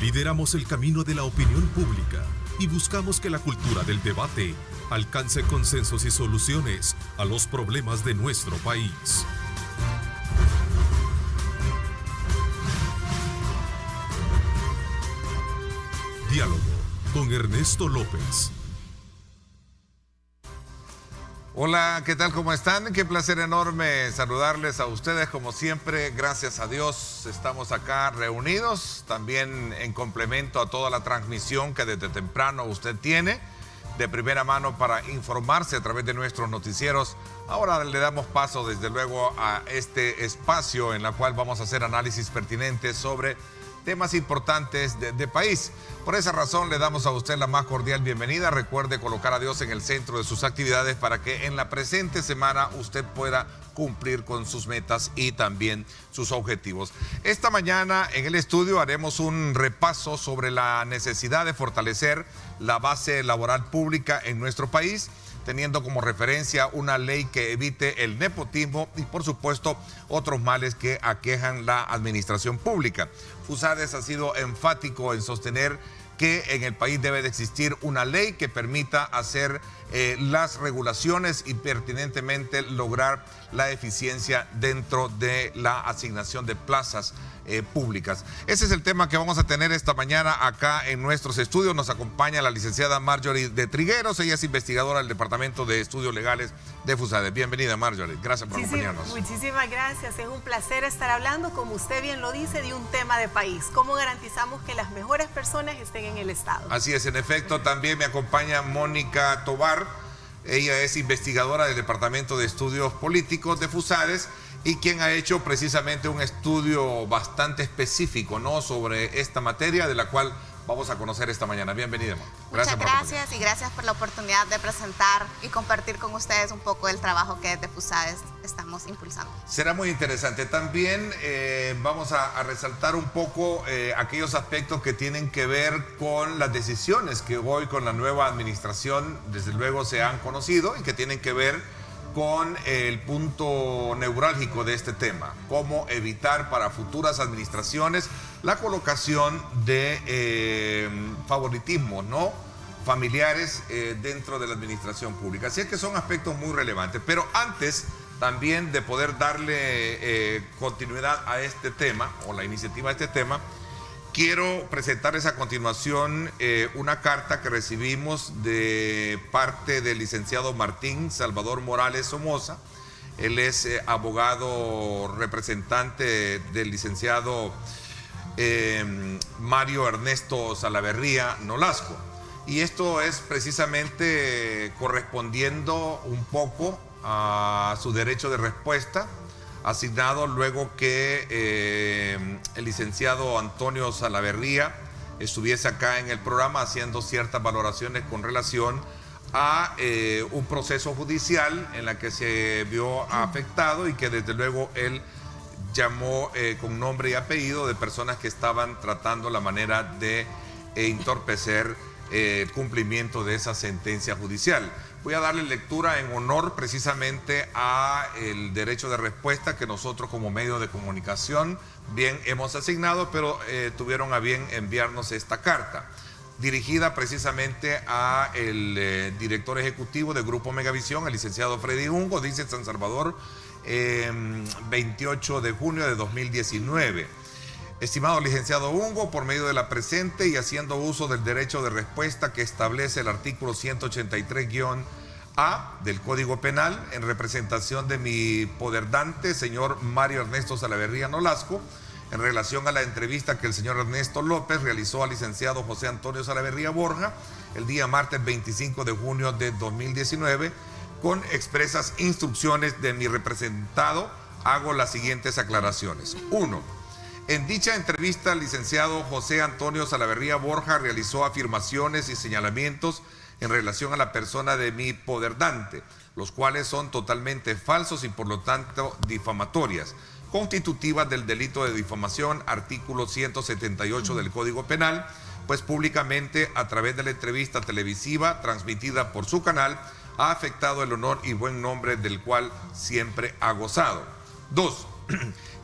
Lideramos el camino de la opinión pública y buscamos que la cultura del debate alcance consensos y soluciones a los problemas de nuestro país. Diálogo con Ernesto López. Hola, ¿qué tal? ¿Cómo están? Qué placer enorme saludarles a ustedes como siempre. Gracias a Dios estamos acá reunidos, también en complemento a toda la transmisión que desde temprano usted tiene de primera mano para informarse a través de nuestros noticieros. Ahora le damos paso desde luego a este espacio en el cual vamos a hacer análisis pertinentes sobre temas importantes de país. Por esa razón le damos a usted la más cordial bienvenida. Recuerde colocar a Dios en el centro de sus actividades para que en la presente semana usted pueda cumplir con sus metas y también sus objetivos. Esta mañana en el estudio haremos un repaso sobre la necesidad de fortalecer la base laboral pública en nuestro país, teniendo como referencia una ley que evite el nepotismo y, por supuesto, otros males que aquejan la administración pública. FUSADES ha sido enfático en sostener que en el país debe de existir una ley que permita hacer las regulaciones y pertinentemente lograr la eficiencia dentro de la asignación de plazas públicas. Ese es el tema que vamos a tener esta mañana acá en nuestros estudios. Nos acompaña la licenciada Marjorie de Trigueros. Ella es investigadora del Departamento de Estudios Legales de FUSADES. Bienvenida, Marjorie. Gracias por acompañarnos. Muchísimas gracias. Es un placer estar hablando, como usted bien lo dice, de un tema de país. ¿Cómo garantizamos que las mejores personas estén en el Estado? Así es, en efecto. También me acompaña Mónica Tobar. Ella es investigadora del Departamento de Estudios Políticos de FUSADES y quien ha hecho precisamente un estudio bastante específico, ¿no?, sobre esta materia, de la cual vamos a conocer esta mañana. Bienvenida, Mónica. Muchas gracias y gracias por la oportunidad de presentar y compartir con ustedes un poco el trabajo que desde FUSADES estamos impulsando. Será muy interesante. También vamos a resaltar un poco aquellos aspectos que tienen que ver con las decisiones que hoy con la nueva administración desde luego se han conocido y que tienen que ver con el punto neurálgico de este tema, cómo evitar para futuras administraciones la colocación de favoritismos, ¿no?, familiares dentro de la administración pública. Así es que son aspectos muy relevantes. Pero antes también de poder darle continuidad a este tema, o la iniciativa a este tema, quiero presentarles a continuación una carta que recibimos de parte del licenciado Martín Salvador Morales Somoza. Él es abogado representante del licenciado Mario Ernesto Salaverría Nolasco. Y esto es precisamente correspondiendo un poco a su derecho de respuesta, asignado luego que el licenciado Antonio Salaverría estuviese acá en el programa haciendo ciertas valoraciones con relación a un proceso judicial en la que se vio afectado y que desde luego él llamó con nombre y apellido de personas que estaban tratando la manera de entorpecer el cumplimiento de esa sentencia judicial. Voy a darle lectura en honor precisamente a el derecho de respuesta que nosotros como medio de comunicación bien hemos asignado, pero tuvieron a bien enviarnos esta carta, dirigida precisamente a el director ejecutivo del Grupo Megavisión, el licenciado Freddy Ungo, dice San Salvador, 28 de junio de 2019. Estimado licenciado Ungo, por medio de la presente y haciendo uso del derecho de respuesta que establece el artículo 183-A del Código Penal, en representación de mi poderdante, señor Mario Ernesto Salaverría Nolasco, en relación a la entrevista que el señor Ernesto López realizó al licenciado José Antonio Salaverría Borja el día martes 25 de junio de 2019, con expresas instrucciones de mi representado, hago las siguientes aclaraciones. 1. En dicha entrevista, el licenciado José Antonio Salaverría Borja realizó afirmaciones y señalamientos en relación a la persona de mi poderdante, los cuales son totalmente falsos y por lo tanto difamatorias, constitutivas del delito de difamación, artículo 178 del Código Penal, pues públicamente a través de la entrevista televisiva transmitida por su canal ha afectado el honor y buen nombre del cual siempre ha gozado. 2.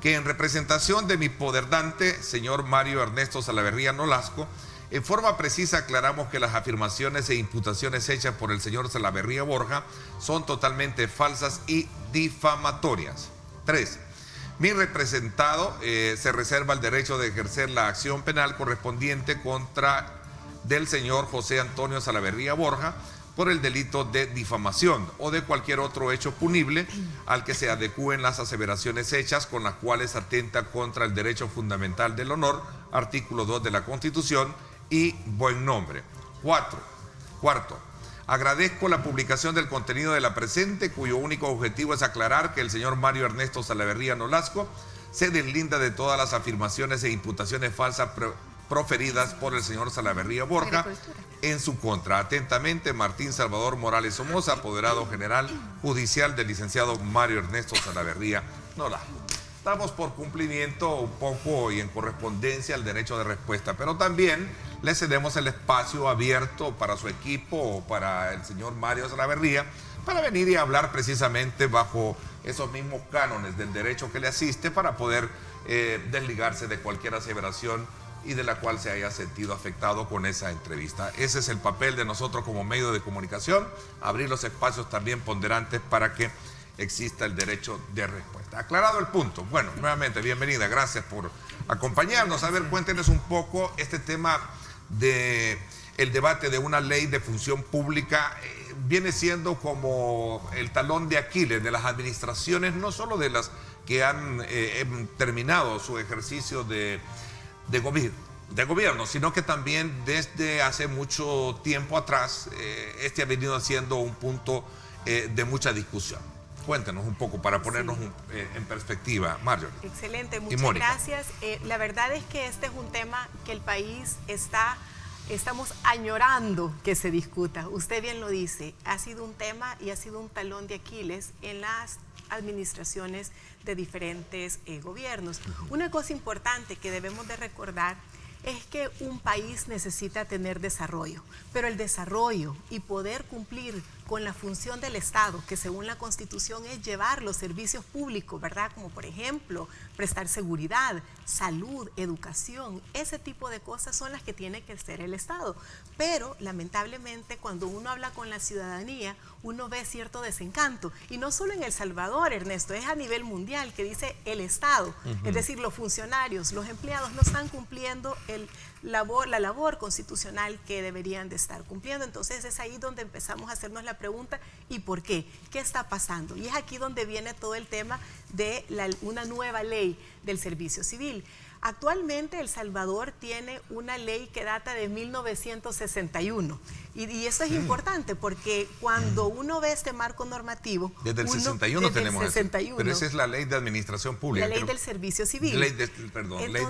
que en representación de mi poderdante, señor Mario Ernesto Salaverría Nolasco, en forma precisa aclaramos que las afirmaciones e imputaciones hechas por el señor Salaverría Borja son totalmente falsas y difamatorias. 3. Mi representado se reserva el derecho de ejercer la acción penal correspondiente contra del señor José Antonio Salaverría Borja por el delito de difamación o de cualquier otro hecho punible al que se adecúen las aseveraciones hechas con las cuales atenta contra el derecho fundamental del honor, artículo 2 de la Constitución, y buen nombre. Cuarto, agradezco la publicación del contenido de la presente, cuyo único objetivo es aclarar que el señor Mario Ernesto Salaverría Nolasco se deslinda de todas las afirmaciones e imputaciones falsas proferidas por el señor Salaverría Borja en su contra. Atentamente, Martín Salvador Morales Somoza, apoderado general judicial del licenciado Mario Ernesto Salaverría Nolasco. Estamos por cumplimiento un poco y en correspondencia al derecho de respuesta, pero también le cedemos el espacio abierto para su equipo o para el señor Mario Salaverría para venir y hablar precisamente bajo esos mismos cánones del derecho que le asiste para poder desligarse de cualquier aseveración y de la cual se haya sentido afectado con esa entrevista. Ese es el papel de nosotros como medio de comunicación, abrir los espacios también ponderantes para que exista el derecho de respuesta. Aclarado el punto. Bueno, nuevamente, bienvenida, gracias por acompañarnos. A ver, cuéntenos un poco este tema de el debate de una ley de función pública. Viene siendo como el talón de Aquiles de las administraciones, no solo de las que han terminado su ejercicio de gobierno, sino que también desde hace mucho tiempo atrás ha venido siendo un punto de mucha discusión. Cuéntenos un poco para ponernos en perspectiva, Marjorie. Excelente, muchas gracias. La verdad es que este es un tema que el país estamos añorando que se discuta. Usted bien lo dice, ha sido un tema y ha sido un talón de Aquiles en las administraciones de diferentes gobiernos. Una cosa importante que debemos de recordar es que un país necesita tener desarrollo, pero el desarrollo y poder cumplir con la función del Estado, que según la Constitución es llevar los servicios públicos, ¿verdad? Como por ejemplo, prestar seguridad, salud, educación, ese tipo de cosas son las que tiene que hacer el Estado. Pero lamentablemente cuando uno habla con la ciudadanía, uno ve cierto desencanto. Y no solo en El Salvador, Ernesto, es a nivel mundial que dice el Estado. Es decir, los funcionarios, los empleados no están cumpliendo la labor constitucional que deberían de estar cumpliendo. Entonces es ahí donde empezamos a hacernos la pregunta, ¿y por qué? ¿Qué está pasando? Y es aquí donde viene todo el tema de una nueva ley del servicio civil. Actualmente El Salvador tiene una ley que data de 1961 y eso es importante porque cuando uno ve este marco normativo... Desde el 61 tenemos eso, pero esa es la ley de administración pública. La ley del servicio civil. Ley de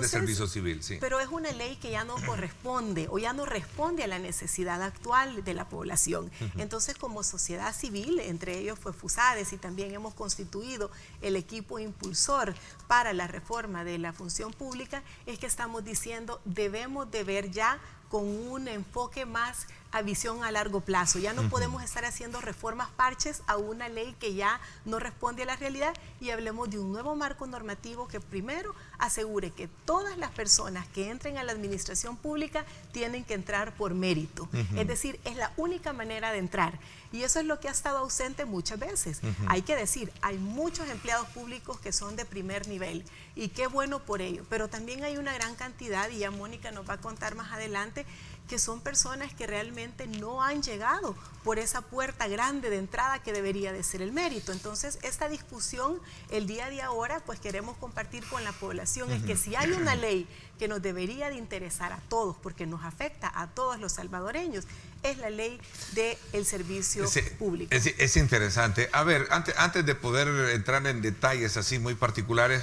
servicio civil, sí. Pero es una ley que ya no corresponde o ya no responde a la necesidad actual de la población. Entonces, como sociedad civil, entre ellos fue FUSADES y también hemos constituido el equipo impulsor para la reforma de la función pública, es que estamos diciendo debemos de ver ya con un enfoque más a visión a largo plazo. Ya no podemos estar haciendo reformas parches a una ley que ya no responde a la realidad y hablemos de un nuevo marco normativo que primero asegure que todas las personas que entren a la administración pública tienen que entrar por mérito. Es decir, es la única manera de entrar. Y eso es lo que ha estado ausente muchas veces. Hay que decir, hay muchos empleados públicos que son de primer nivel y qué bueno por ello. Pero también hay una gran cantidad, y ya Mónica nos va a contar más adelante, que son personas que realmente no han llegado por esa puerta grande de entrada que debería de ser el mérito. Entonces, esta discusión, el día de ahora, pues queremos compartir con la población, es que si hay una ley que nos debería de interesar a todos, porque nos afecta a todos los salvadoreños, es la ley del servicio público. Es interesante. A ver, antes de poder entrar en detalles así muy particulares,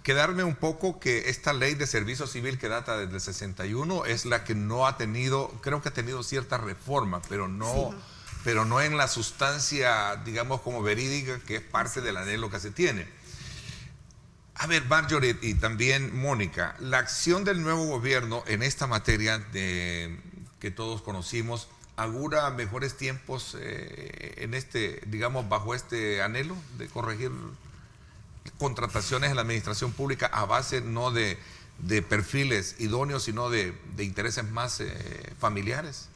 quedarme un poco que esta ley de servicio civil que data desde el 61 es la que no ha tenido, creo que ha tenido cierta reforma, pero no en la sustancia, digamos, como verídica, que es parte del anhelo que se tiene. A ver, Marjorie y también Mónica, la acción del nuevo gobierno en esta materia que todos conocimos, ¿augura mejores tiempos en digamos, bajo este anhelo de corregir contrataciones en la administración pública a base no de perfiles idóneos, sino de intereses más familiares?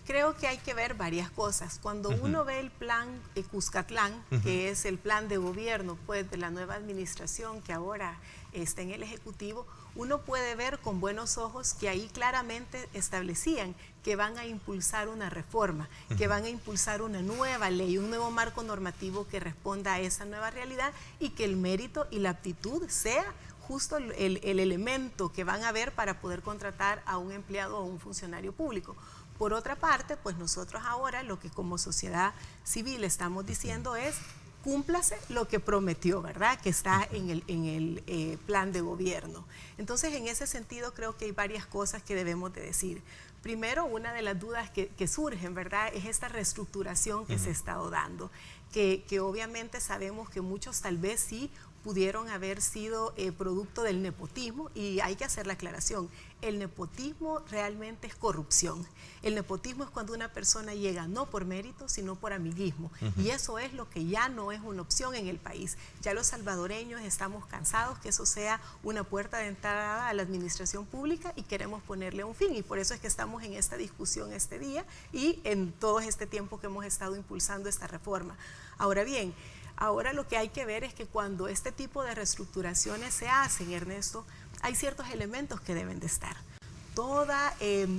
Creo que hay que ver varias cosas. Cuando uno ve el plan Cuscatlán, que es el plan de gobierno pues, de la nueva administración que ahora está en el Ejecutivo, uno puede ver con buenos ojos que ahí claramente establecían que van a impulsar una reforma, que van a impulsar una nueva ley, un nuevo marco normativo que responda a esa nueva realidad y que el mérito y la aptitud sea justo el elemento que van a ver para poder contratar a un empleado o a un funcionario público. Por otra parte, pues nosotros ahora lo que como sociedad civil estamos diciendo es cúmplase lo que prometió, ¿verdad? Que está en el plan de gobierno. Entonces, en ese sentido, creo que hay varias cosas que debemos de decir. Primero, una de las dudas que surgen, ¿verdad? Es esta reestructuración que se ha estado dando, que obviamente sabemos que muchos tal vez sí pudieron haber sido producto del nepotismo, y hay que hacer la aclaración. El nepotismo realmente es corrupción. El nepotismo es cuando una persona llega no por mérito, sino por amiguismo. Y eso es lo que ya no es una opción en el país. Ya los salvadoreños estamos cansados que eso sea una puerta de entrada a la administración pública y queremos ponerle un fin. Y por eso es que estamos en esta discusión este día y en todo este tiempo que hemos estado impulsando esta reforma. Ahora bien, ahora lo que hay que ver es que cuando este tipo de reestructuraciones se hacen, Ernesto, hay ciertos elementos que deben de estar. Toda,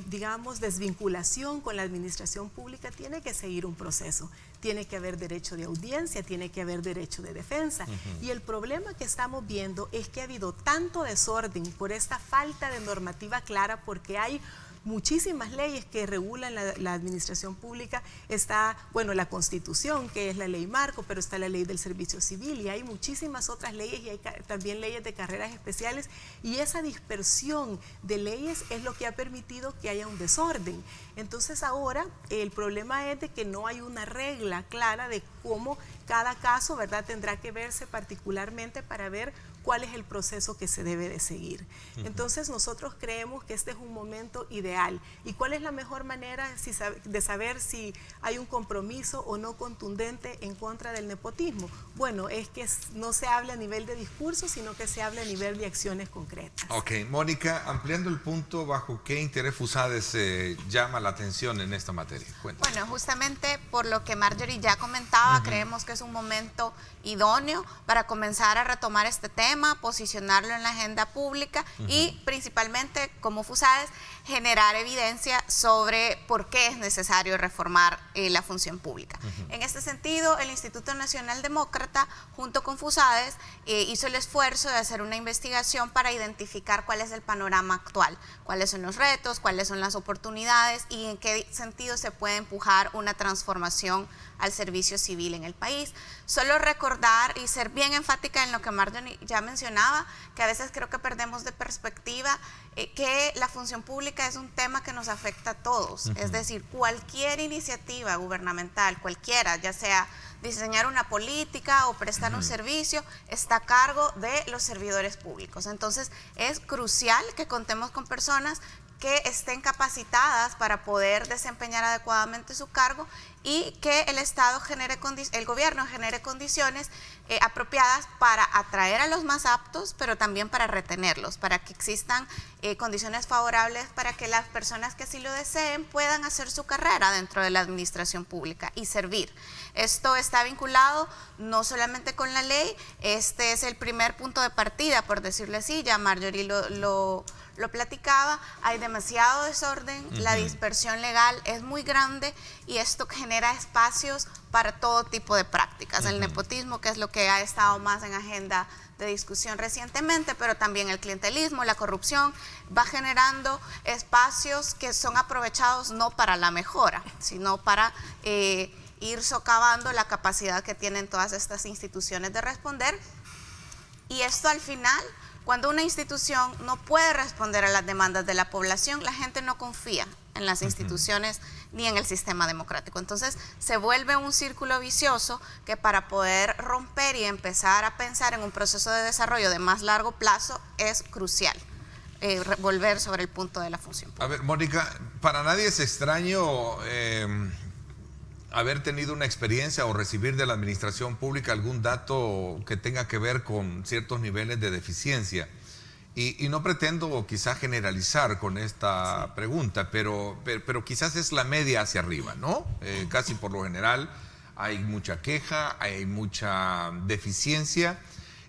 digamos, desvinculación con la administración pública tiene que seguir un proceso. Tiene que haber derecho de audiencia, tiene que haber derecho de defensa. Y el problema que estamos viendo es que ha habido tanto desorden por esta falta de normativa clara, porque hay muchísimas leyes que regulan la administración pública. Está, bueno, la Constitución, que es la ley marco, pero está la ley del servicio civil y hay muchísimas otras leyes y hay también leyes de carreras especiales, y esa dispersión de leyes es lo que ha permitido que haya un desorden. Entonces ahora el problema es de que no hay una regla clara de cómo cada caso, ¿verdad?, tendrá que verse particularmente para ver cuál es el proceso que se debe de seguir. Entonces nosotros creemos que este es un momento ideal. ¿Y cuál es la mejor manera de saber si hay un compromiso o no contundente en contra del nepotismo? Bueno, es que no se habla a nivel de discurso, sino que se habla a nivel de acciones concretas. Ok, Mónica, ampliando el punto, ¿bajo qué interés FUSADES llama la atención en esta materia? Cuéntame. Bueno, justamente por lo que Marjorie ya comentaba, creemos que es un momento idóneo para comenzar a retomar este tema, posicionarlo en la agenda pública y principalmente como FUSADES generar evidencia sobre por qué es necesario reformar la función pública. En este sentido, el Instituto Nacional Demócrata junto con FUSADES hizo el esfuerzo de hacer una investigación para identificar cuál es el panorama actual, cuáles son los retos, cuáles son las oportunidades y en qué sentido se puede empujar una transformación al servicio civil en el país. Solo recordar y ser bien enfática en lo que Marjorie ya mencionaba, que a veces creo que perdemos de perspectiva que la función pública es un tema que nos afecta a todos. Es decir, cualquier iniciativa gubernamental, cualquiera, ya sea diseñar una política o prestar un servicio, está a cargo de los servidores públicos. Entonces, es crucial que contemos con personas que estén capacitadas para poder desempeñar adecuadamente su cargo y que el Estado el gobierno genere condiciones apropiadas para atraer a los más aptos, pero también para retenerlos, para que existan condiciones favorables para que las personas que así lo deseen puedan hacer su carrera dentro de la administración pública y servir. Esto está vinculado no solamente con la ley, este es el primer punto de partida, por decirlo así, ya Marjorie lo platicaba, hay demasiado desorden, la dispersión legal es muy grande y esto genera espacios para todo tipo de prácticas. El nepotismo, que es lo que ha estado más en agenda de discusión recientemente, pero también el clientelismo, la corrupción, va generando espacios que son aprovechados no para la mejora, sino para ir socavando la capacidad que tienen todas estas instituciones de responder. Y esto al final, cuando una institución no puede responder a las demandas de la población, la gente no confía en las instituciones ni en el sistema democrático. Entonces se vuelve un círculo vicioso que para poder romper y empezar a pensar en un proceso de desarrollo de más largo plazo es crucial. Volver sobre el punto de la función pública. A ver, Mónica, para nadie es extraño haber tenido una experiencia o recibir de la administración pública algún dato que tenga que ver con ciertos niveles de deficiencia. Y no pretendo quizás generalizar con esta pregunta, pero quizás es la media hacia arriba, ¿no? Casi por lo general hay mucha queja, hay mucha deficiencia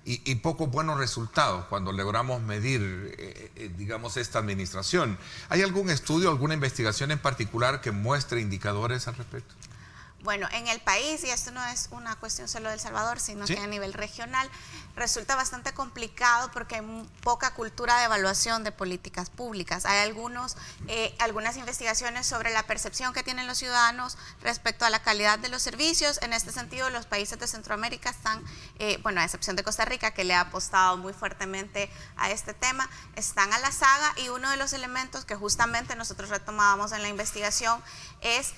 y pocos buenos resultados cuando logramos medir, digamos, esta administración. ¿Hay algún estudio, alguna investigación en particular que muestre indicadores al respecto? Bueno, en el país, y esto no es una cuestión solo de El Salvador, sino que a nivel regional, resulta bastante complicado porque hay poca cultura de evaluación de políticas públicas. Hay algunas investigaciones sobre la percepción que tienen los ciudadanos respecto a la calidad de los servicios. En este sentido, los países de Centroamérica están, bueno, a excepción de Costa Rica, que le ha apostado muy fuertemente a este tema, están a la saga, y uno de los elementos que justamente nosotros retomábamos en la investigación es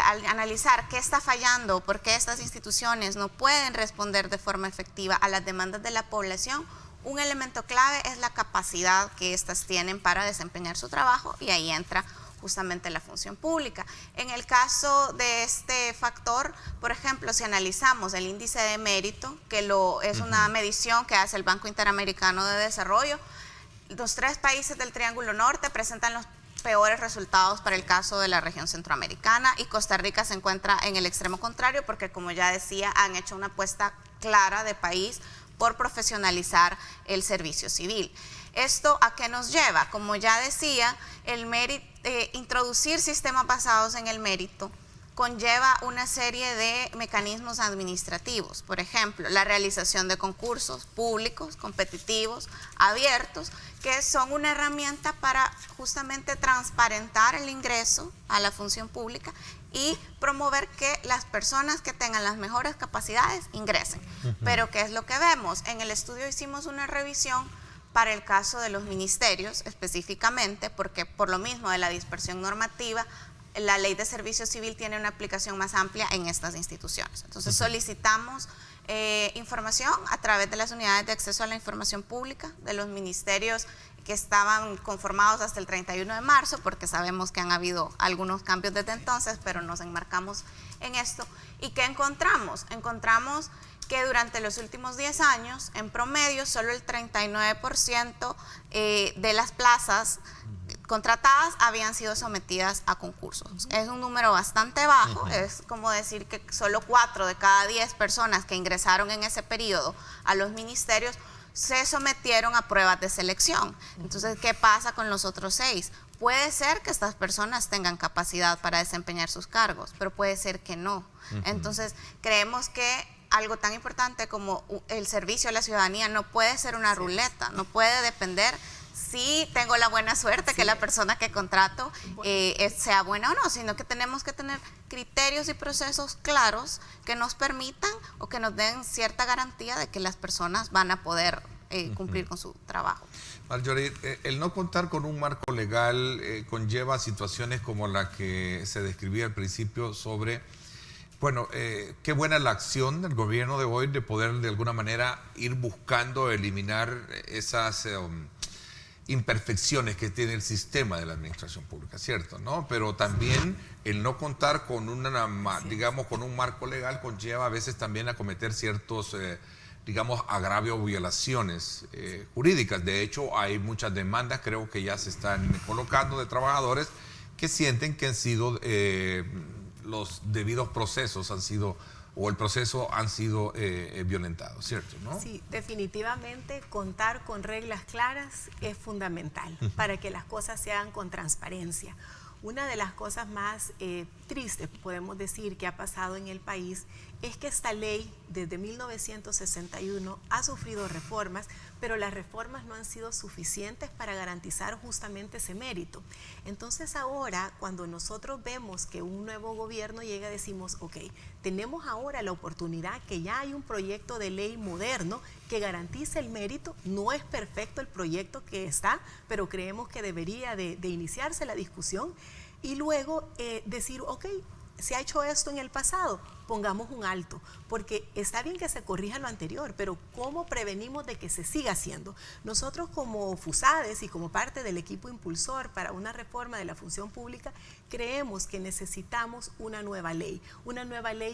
al analizar qué está fallando, por qué estas instituciones no pueden responder de forma efectiva a las demandas de la población. Un elemento clave es la capacidad que éstas tienen para desempeñar su trabajo, y ahí entra justamente la función pública. En el caso de este factor, por ejemplo, si analizamos el índice de mérito, que es una medición que hace el Banco Interamericano de Desarrollo, los 3 países del Triángulo Norte presentan los peores resultados para el caso de la región centroamericana, y Costa Rica se encuentra en el extremo contrario porque, como ya decía, han hecho una apuesta clara de país por profesionalizar el servicio civil. ¿Esto a qué nos lleva? Como ya decía, introducir sistemas basados en el mérito conlleva una serie de mecanismos administrativos. Por ejemplo, la realización de concursos públicos, competitivos, abiertos, que son una herramienta para justamente transparentar el ingreso a la función pública y promover que las personas que tengan las mejores capacidades ingresen. Pero ¿qué es lo que vemos? En el estudio hicimos una revisión para el caso de los ministerios específicamente, porque por lo mismo de la dispersión normativa, la ley de servicio civil tiene una aplicación más amplia en estas instituciones. Entonces solicitamos información a través de las unidades de acceso a la información pública de los ministerios que estaban conformados hasta el 31 de marzo, porque sabemos que han habido algunos cambios desde entonces, pero nos enmarcamos en esto. ¿Y qué encontramos? Encontramos que durante los últimos 10 años, en promedio, solo el 39% de las plazas contratadas habían sido sometidas a concursos. Es un número bastante bajo, es como decir que solo 4 de cada 10 personas que ingresaron en ese periodo a los ministerios se sometieron a pruebas de selección. Entonces, ¿qué pasa con los otros 6? Puede ser que estas personas tengan capacidad para desempeñar sus cargos, pero puede ser que no. Entonces, creemos que algo tan importante como el servicio a la ciudadanía no puede ser una ruleta, no puede depender si tengo la buena suerte que la persona que contrato sea buena o no, sino que tenemos que tener criterios y procesos claros que nos permitan o que nos den cierta garantía de que las personas van a poder cumplir con su trabajo. Marjorie, el no contar con un marco legal conlleva situaciones como la que se describía al principio sobre, bueno, qué buena la acción del gobierno de hoy de poder de alguna manera ir buscando eliminar esas imperfecciones que tiene el sistema de la administración pública, ¿cierto? ¿No? Pero también el no contar con digamos, con un marco legal conlleva a veces también a cometer ciertos, digamos, agravios o violaciones jurídicas. De hecho, hay muchas demandas, creo que ya se están colocando, de trabajadores que sienten que han sido, los debidos procesos han sido, o el proceso han sido violentados, ¿cierto? ¿No? Sí, definitivamente contar con reglas claras es fundamental para que las cosas se hagan con transparencia. Una de las cosas más tristes, podemos decir, que ha pasado en el país es que esta ley desde 1961 ha sufrido reformas, pero las reformas no han sido suficientes para garantizar justamente ese mérito. Entonces ahora, cuando nosotros vemos que un nuevo gobierno llega, decimos, ok, tenemos ahora la oportunidad que ya hay un proyecto de ley moderno que garantice el mérito. No es perfecto el proyecto que está, pero creemos que debería de iniciarse la discusión y luego decir, ok, se ha hecho esto en el pasado, pongamos un alto, porque está bien que se corrija lo anterior, pero ¿cómo prevenimos de que se siga haciendo? Nosotros como FUSADES y como parte del equipo impulsor para una reforma de la función pública, creemos que necesitamos una nueva ley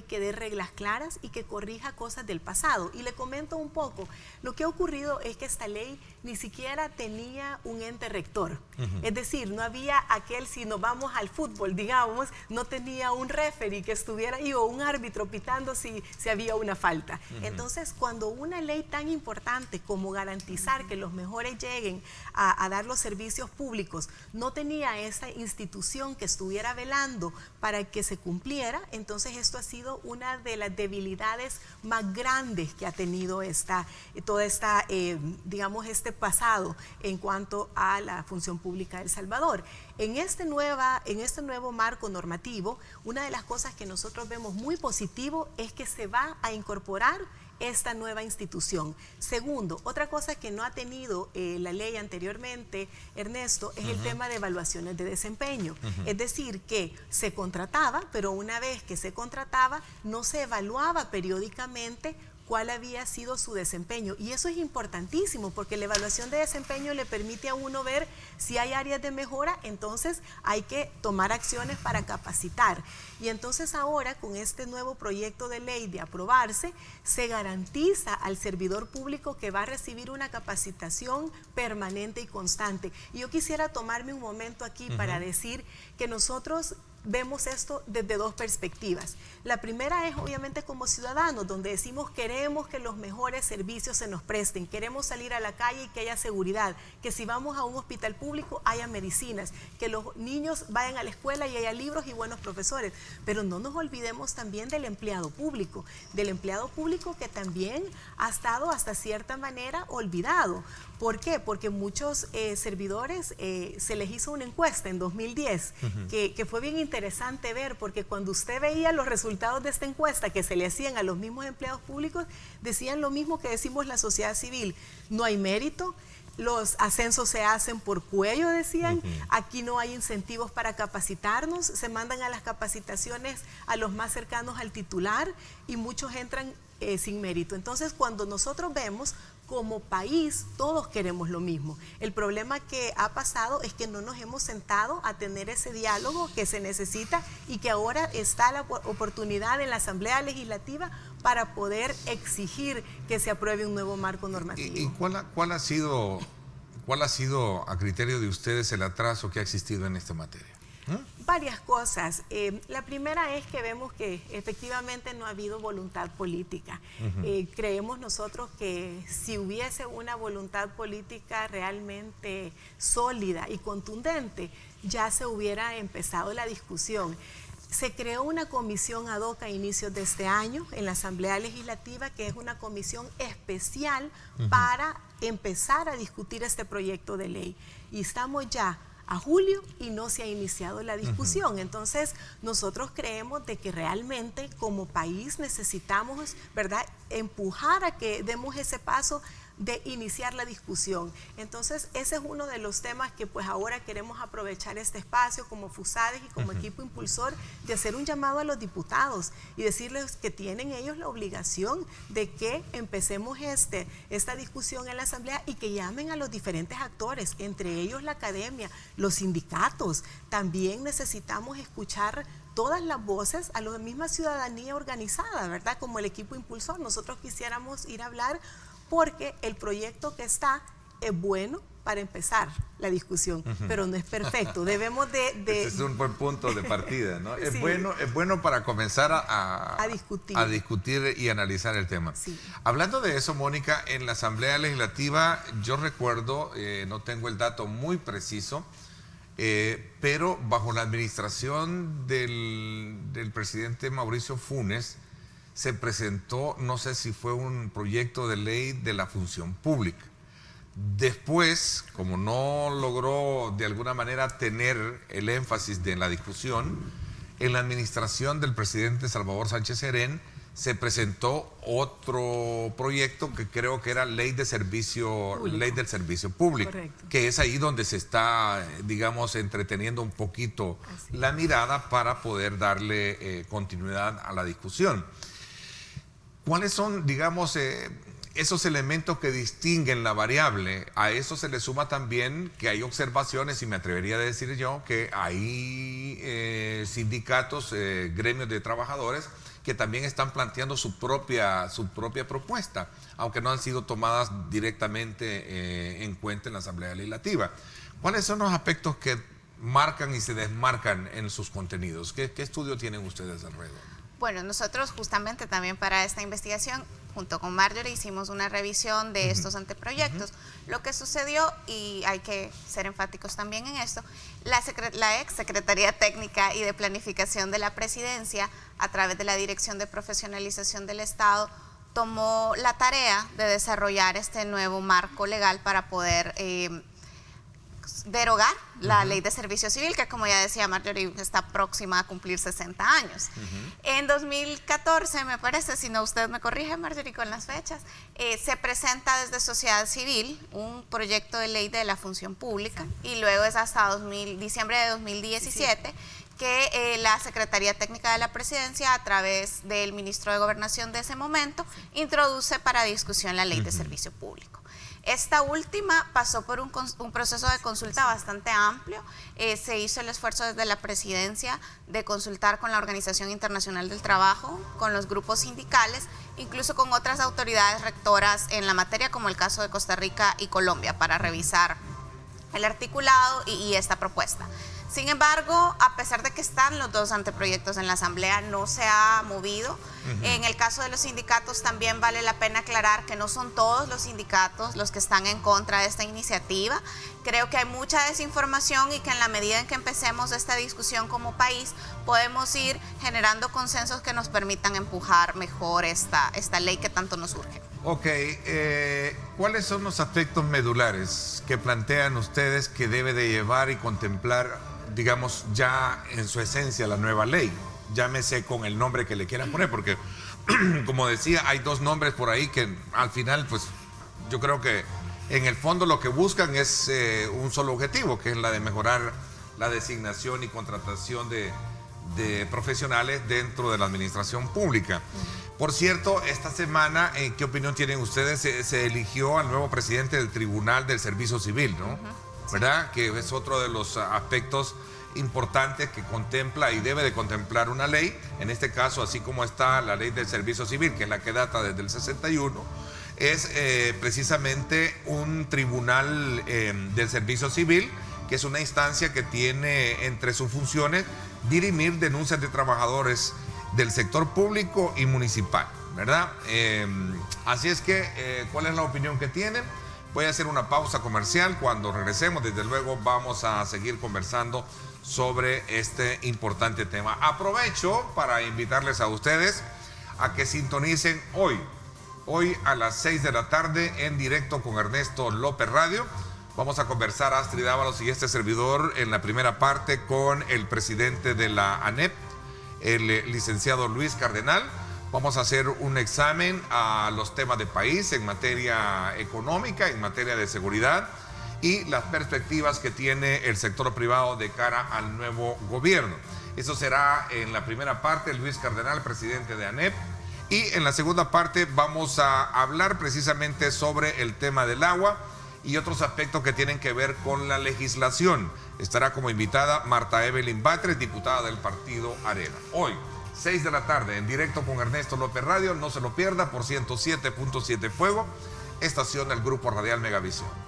que dé reglas claras y que corrija cosas del pasado. Y le comento un poco, lo que ha ocurrido es que esta ley ni siquiera tenía un ente rector, es decir, no había aquel, si nos vamos al fútbol, digamos, no tenía un referee que estuviera ahí o un árbitro pitando si había una falta. Entonces, cuando una ley tan importante como garantizar que los mejores lleguen a dar los servicios públicos no tenía esa institución que estuviera velando para que se cumpliera, entonces esto ha sido una de las debilidades más grandes que ha tenido toda esta, digamos, este pasado en cuanto a la función pública de El Salvador. En este nuevo marco normativo, una de las cosas que nosotros vemos muy positivo es que se va a incorporar esta nueva institución. Segundo, otra cosa que no ha tenido la ley anteriormente, Ernesto, es el tema de evaluaciones de desempeño. Es decir, que se contrataba, pero una vez que se contrataba, no se evaluaba periódicamente cuál había sido su desempeño. Y eso es importantísimo porque la evaluación de desempeño le permite a uno ver si hay áreas de mejora, entonces hay que tomar acciones para capacitar. Y entonces ahora con este nuevo proyecto de ley de aprobarse, se garantiza al servidor público que va a recibir una capacitación permanente y constante. Y yo quisiera tomarme un momento aquí para decir que nosotros vemos esto desde dos perspectivas. La primera es obviamente como ciudadanos, donde decimos queremos que los mejores servicios se nos presten, queremos salir a la calle y que haya seguridad, que si vamos a un hospital público haya medicinas, que los niños vayan a la escuela y haya libros y buenos profesores, pero no nos olvidemos también del empleado público que también ha estado hasta cierta manera olvidado. ¿Por qué? Porque muchos servidores, se les hizo una encuesta en 2010 que fue bien interesante ver, porque cuando usted veía los resultados de esta encuesta que se le hacían a los mismos empleados públicos, decían lo mismo que decimos la sociedad civil: no hay mérito, los ascensos se hacen por cuello, decían, aquí no hay incentivos para capacitarnos, se mandan a las capacitaciones a los más cercanos al titular y muchos entran sin mérito. Entonces, cuando nosotros vemos como país, todos queremos lo mismo. El problema que ha pasado es que no nos hemos sentado a tener ese diálogo que se necesita y que ahora está la oportunidad en la Asamblea Legislativa para poder exigir que se apruebe un nuevo marco normativo. ¿Y cuál ha sido a criterio de ustedes el atraso que ha existido en esta materia? Varias cosas. La primera es que vemos que efectivamente no ha habido voluntad política. Creemos nosotros que si hubiese una voluntad política realmente sólida y contundente, ya se hubiera empezado la discusión. Se creó una comisión ad hoc a inicios de este año en la Asamblea Legislativa, que es una comisión especial para empezar a discutir este proyecto de ley. Y estamos ya a julio y no se ha iniciado la discusión. Entonces, nosotros creemos de que realmente como país necesitamos, ¿verdad?, empujar a que demos ese paso de iniciar la discusión. Entonces, ese es uno de los temas que pues ahora queremos aprovechar este espacio como FUSADES y como equipo impulsor de hacer un llamado a los diputados y decirles que tienen ellos la obligación de que empecemos esta discusión en la Asamblea y que llamen a los diferentes actores, entre ellos la academia, los sindicatos. También necesitamos escuchar todas las voces a la misma ciudadanía organizada, ¿verdad? Como el equipo impulsor, nosotros quisiéramos ir a hablar porque el proyecto que está es bueno para empezar la discusión, pero no es perfecto. Debemos Ese es un buen punto de partida, ¿no? Es Sí. bueno para comenzar a discutir y analizar el tema. Sí. Hablando de eso, Mónica, en la Asamblea Legislativa, yo recuerdo, no tengo el dato muy preciso, pero bajo la administración del presidente Mauricio Funes, se presentó, no sé si fue un proyecto de ley de la función pública. Después, como no logró de alguna manera tener el énfasis de la discusión, en la administración del presidente Salvador Sánchez Serén se presentó otro proyecto que creo que era ley del servicio público, correcto, que es ahí donde se está, digamos, entreteniendo un poquito la mirada para poder darle continuidad a la discusión. ¿Cuáles son, digamos, esos elementos que distinguen la variable? A eso se le suma también que hay observaciones, y me atrevería a decir yo, que hay sindicatos, gremios de trabajadores que también están planteando su propia propuesta, aunque no han sido tomadas directamente en cuenta en la Asamblea Legislativa. ¿Cuáles son los aspectos que marcan y se desmarcan en sus contenidos? ¿Qué estudio tienen ustedes alrededor? Bueno, nosotros justamente también para esta investigación, junto con Marjorie, hicimos una revisión de estos anteproyectos. Lo que sucedió, y hay que ser enfáticos también en esto, la ex Secretaría Técnica y de Planificación de la Presidencia, a través de la Dirección de Profesionalización del Estado, tomó la tarea de desarrollar este nuevo marco legal para poder derogar la Ley de Servicio Civil, que, como ya decía Marjorie, está próxima a cumplir 60 años. En 2014, me parece, si no usted me corrige, Marjorie, con las fechas, se presenta desde sociedad civil un proyecto de ley de la función pública, y luego es hasta diciembre de 2017 que la Secretaría Técnica de la Presidencia, a través del ministro de Gobernación de ese momento, introduce para discusión la Ley de Servicio Público. Esta última pasó por un proceso de consulta bastante amplio. Se hizo el esfuerzo desde la presidencia de consultar con la Organización Internacional del Trabajo, con los grupos sindicales, incluso con otras autoridades rectoras en la materia, como el caso de Costa Rica y Colombia, para revisar el articulado y esta propuesta. Sin embargo, a pesar de que están los dos anteproyectos en la Asamblea, no se ha movido. En el caso de los sindicatos también vale la pena aclarar que no son todos los sindicatos los que están en contra de esta iniciativa. Creo que hay mucha desinformación y que en la medida en que empecemos esta discusión como país, podemos ir generando consensos que nos permitan empujar mejor esta ley que tanto nos urge. Ok, ¿cuáles son los aspectos medulares que plantean ustedes que debe de llevar y contemplar, digamos, ya en su esencia la nueva ley? Llámese con el nombre que le quieran poner, porque, como decía, hay dos nombres por ahí que al final, pues, yo creo que en el fondo lo que buscan es un solo objetivo, que es la de mejorar la designación y contratación de profesionales dentro de la administración pública. Por cierto, esta semana, ¿qué opinión tienen ustedes? Se eligió al nuevo presidente del Tribunal del Servicio Civil, ¿no? ¿Verdad? Que es otro de los aspectos importantes que contempla y debe de contemplar una ley. En este caso, así como está la Ley del Servicio Civil, que es la que data desde el 61, es precisamente un tribunal del servicio civil, que es una instancia que tiene entre sus funciones dirimir denuncias de trabajadores del sector público y municipal, ¿verdad? Así es que, ¿cuál es la opinión que tienen? Voy a hacer una pausa comercial. Cuando regresemos, desde luego, vamos a seguir conversando sobre este importante tema. Aprovecho para invitarles a ustedes a que sintonicen hoy a las 6 de la tarde en directo con Ernesto López Radio. Vamos a conversar, Astrid Ábalos y este servidor, en la primera parte con el presidente de la ANEP, el licenciado Luis Cardenal. Vamos a hacer un examen a los temas de país en materia económica, en materia de seguridad y las perspectivas que tiene el sector privado de cara al nuevo gobierno. Eso será en la primera parte, Luis Cardenal, presidente de ANEP. Y en la segunda parte vamos a hablar precisamente sobre el tema del agua y otros aspectos que tienen que ver con la legislación. Estará como invitada Marta Evelyn Batres, diputada del partido Arena. Hoy, 6 de la tarde, en directo con Ernesto López Radio. No se lo pierda por 107.7 Fuego, estación del Grupo Radial Megavisión.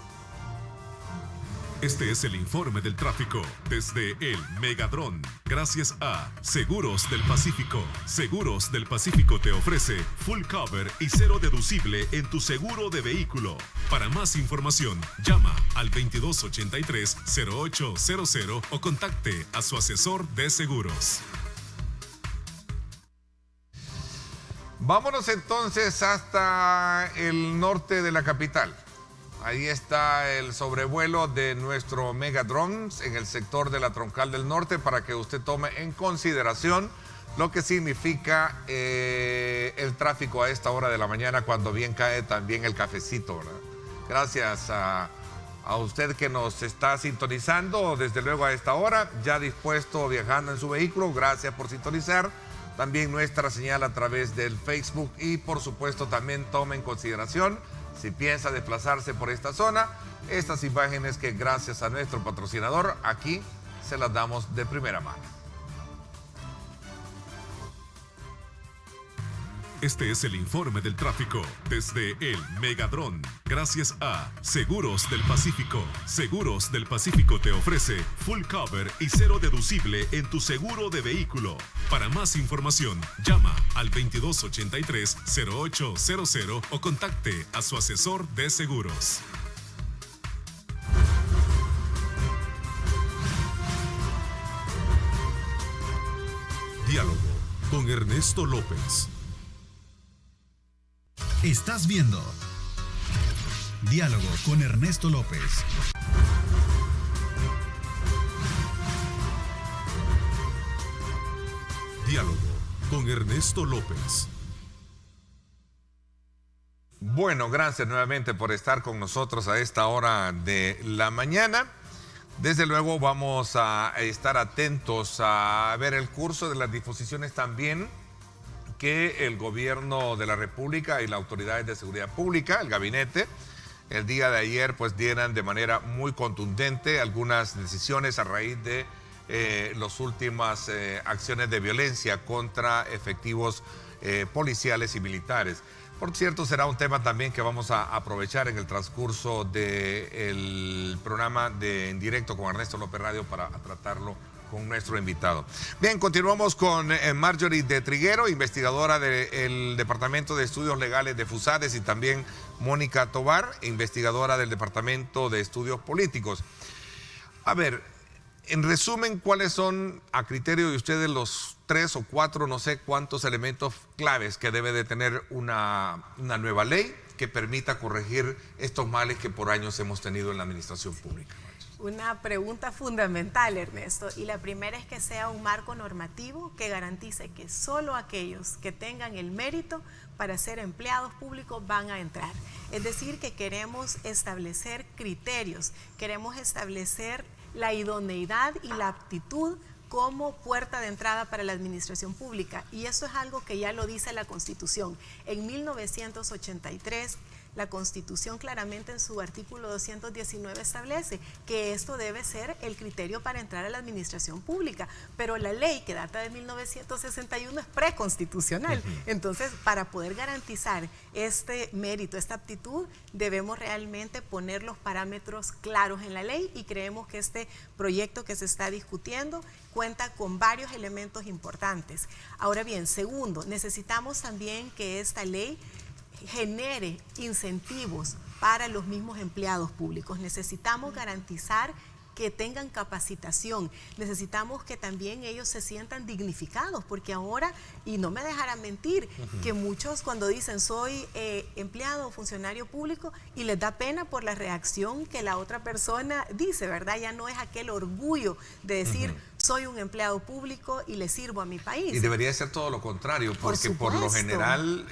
Este es el informe del tráfico desde el Megadrón. Gracias a Seguros del Pacífico. Seguros del Pacífico te ofrece full cover y cero deducible en tu seguro de vehículo. Para más información, llama al 2283-0800 o contacte a su asesor de seguros. Vámonos entonces hasta el norte de la capital. Ahí está el sobrevuelo de nuestro Megadrone en el sector de la Troncal del Norte para que usted tome en consideración lo que significa el tráfico a esta hora de la mañana, cuando bien cae también el cafecito, ¿verdad? Gracias a usted que nos está sintonizando, desde luego a esta hora, ya dispuesto, viajando en su vehículo, gracias por sintonizar. También nuestra señal a través del Facebook y por supuesto también tome en consideración, si piensa desplazarse por esta zona, estas imágenes que gracias a nuestro patrocinador aquí se las damos de primera mano. Este es el informe del tráfico desde el Megadrón. Gracias a Seguros del Pacífico. Seguros del Pacífico te ofrece full cover y cero deducible en tu seguro de vehículo. Para más información, llama al 2283-0800 o contacte a su asesor de seguros. Diálogo con Ernesto López. Estás viendo Diálogo con Ernesto López. Diálogo con Ernesto López. Bueno, gracias nuevamente por estar con nosotros a esta hora de la mañana. Desde luego vamos a estar atentos a ver el curso de las disposiciones también que el gobierno de la República y las autoridades de seguridad pública, el gabinete, el día de ayer pues dieran de manera muy contundente algunas decisiones a raíz de las últimas acciones de violencia contra efectivos policiales y militares. Por cierto, será un tema también que vamos a aprovechar en el transcurso del programa de En Directo con Ernesto López Radio para tratarlo con nuestro invitado. Bien, continuamos con Marjorie de Triguero, investigadora del Departamento de Estudios Legales de FUSADES, y también Mónica Tobar, investigadora del Departamento de Estudios Políticos. A ver, en resumen, ¿cuáles son, a criterio de ustedes, los 3 o 4, no sé cuántos elementos claves que debe de tener una nueva ley que permita corregir estos males que por años hemos tenido en la administración pública? Una pregunta fundamental, Ernesto, y la primera es que sea un marco normativo que garantice que solo aquellos que tengan el mérito para ser empleados públicos van a entrar. Es decir, que queremos establecer criterios, queremos establecer la idoneidad y la aptitud como puerta de entrada para la administración pública, y eso es algo que ya lo dice la Constitución. En 1983, la Constitución claramente en su artículo 219 establece que esto debe ser el criterio para entrar a la administración pública, pero la ley que data de 1961 es preconstitucional. Entonces, para poder garantizar este mérito, esta aptitud, debemos realmente poner los parámetros claros en la ley, y creemos que este proyecto que se está discutiendo cuenta con varios elementos importantes. Ahora bien, segundo, necesitamos también que esta ley genere incentivos para los mismos empleados públicos. Necesitamos garantizar que tengan capacitación, necesitamos que también ellos se sientan dignificados, porque ahora, y no me dejarán mentir, que muchos cuando dicen soy empleado o funcionario público y les da pena por la reacción que la otra persona dice, ¿verdad? Ya no es aquel orgullo de decir soy un empleado público y le sirvo a mi país. Y debería ser todo lo contrario, porque por lo general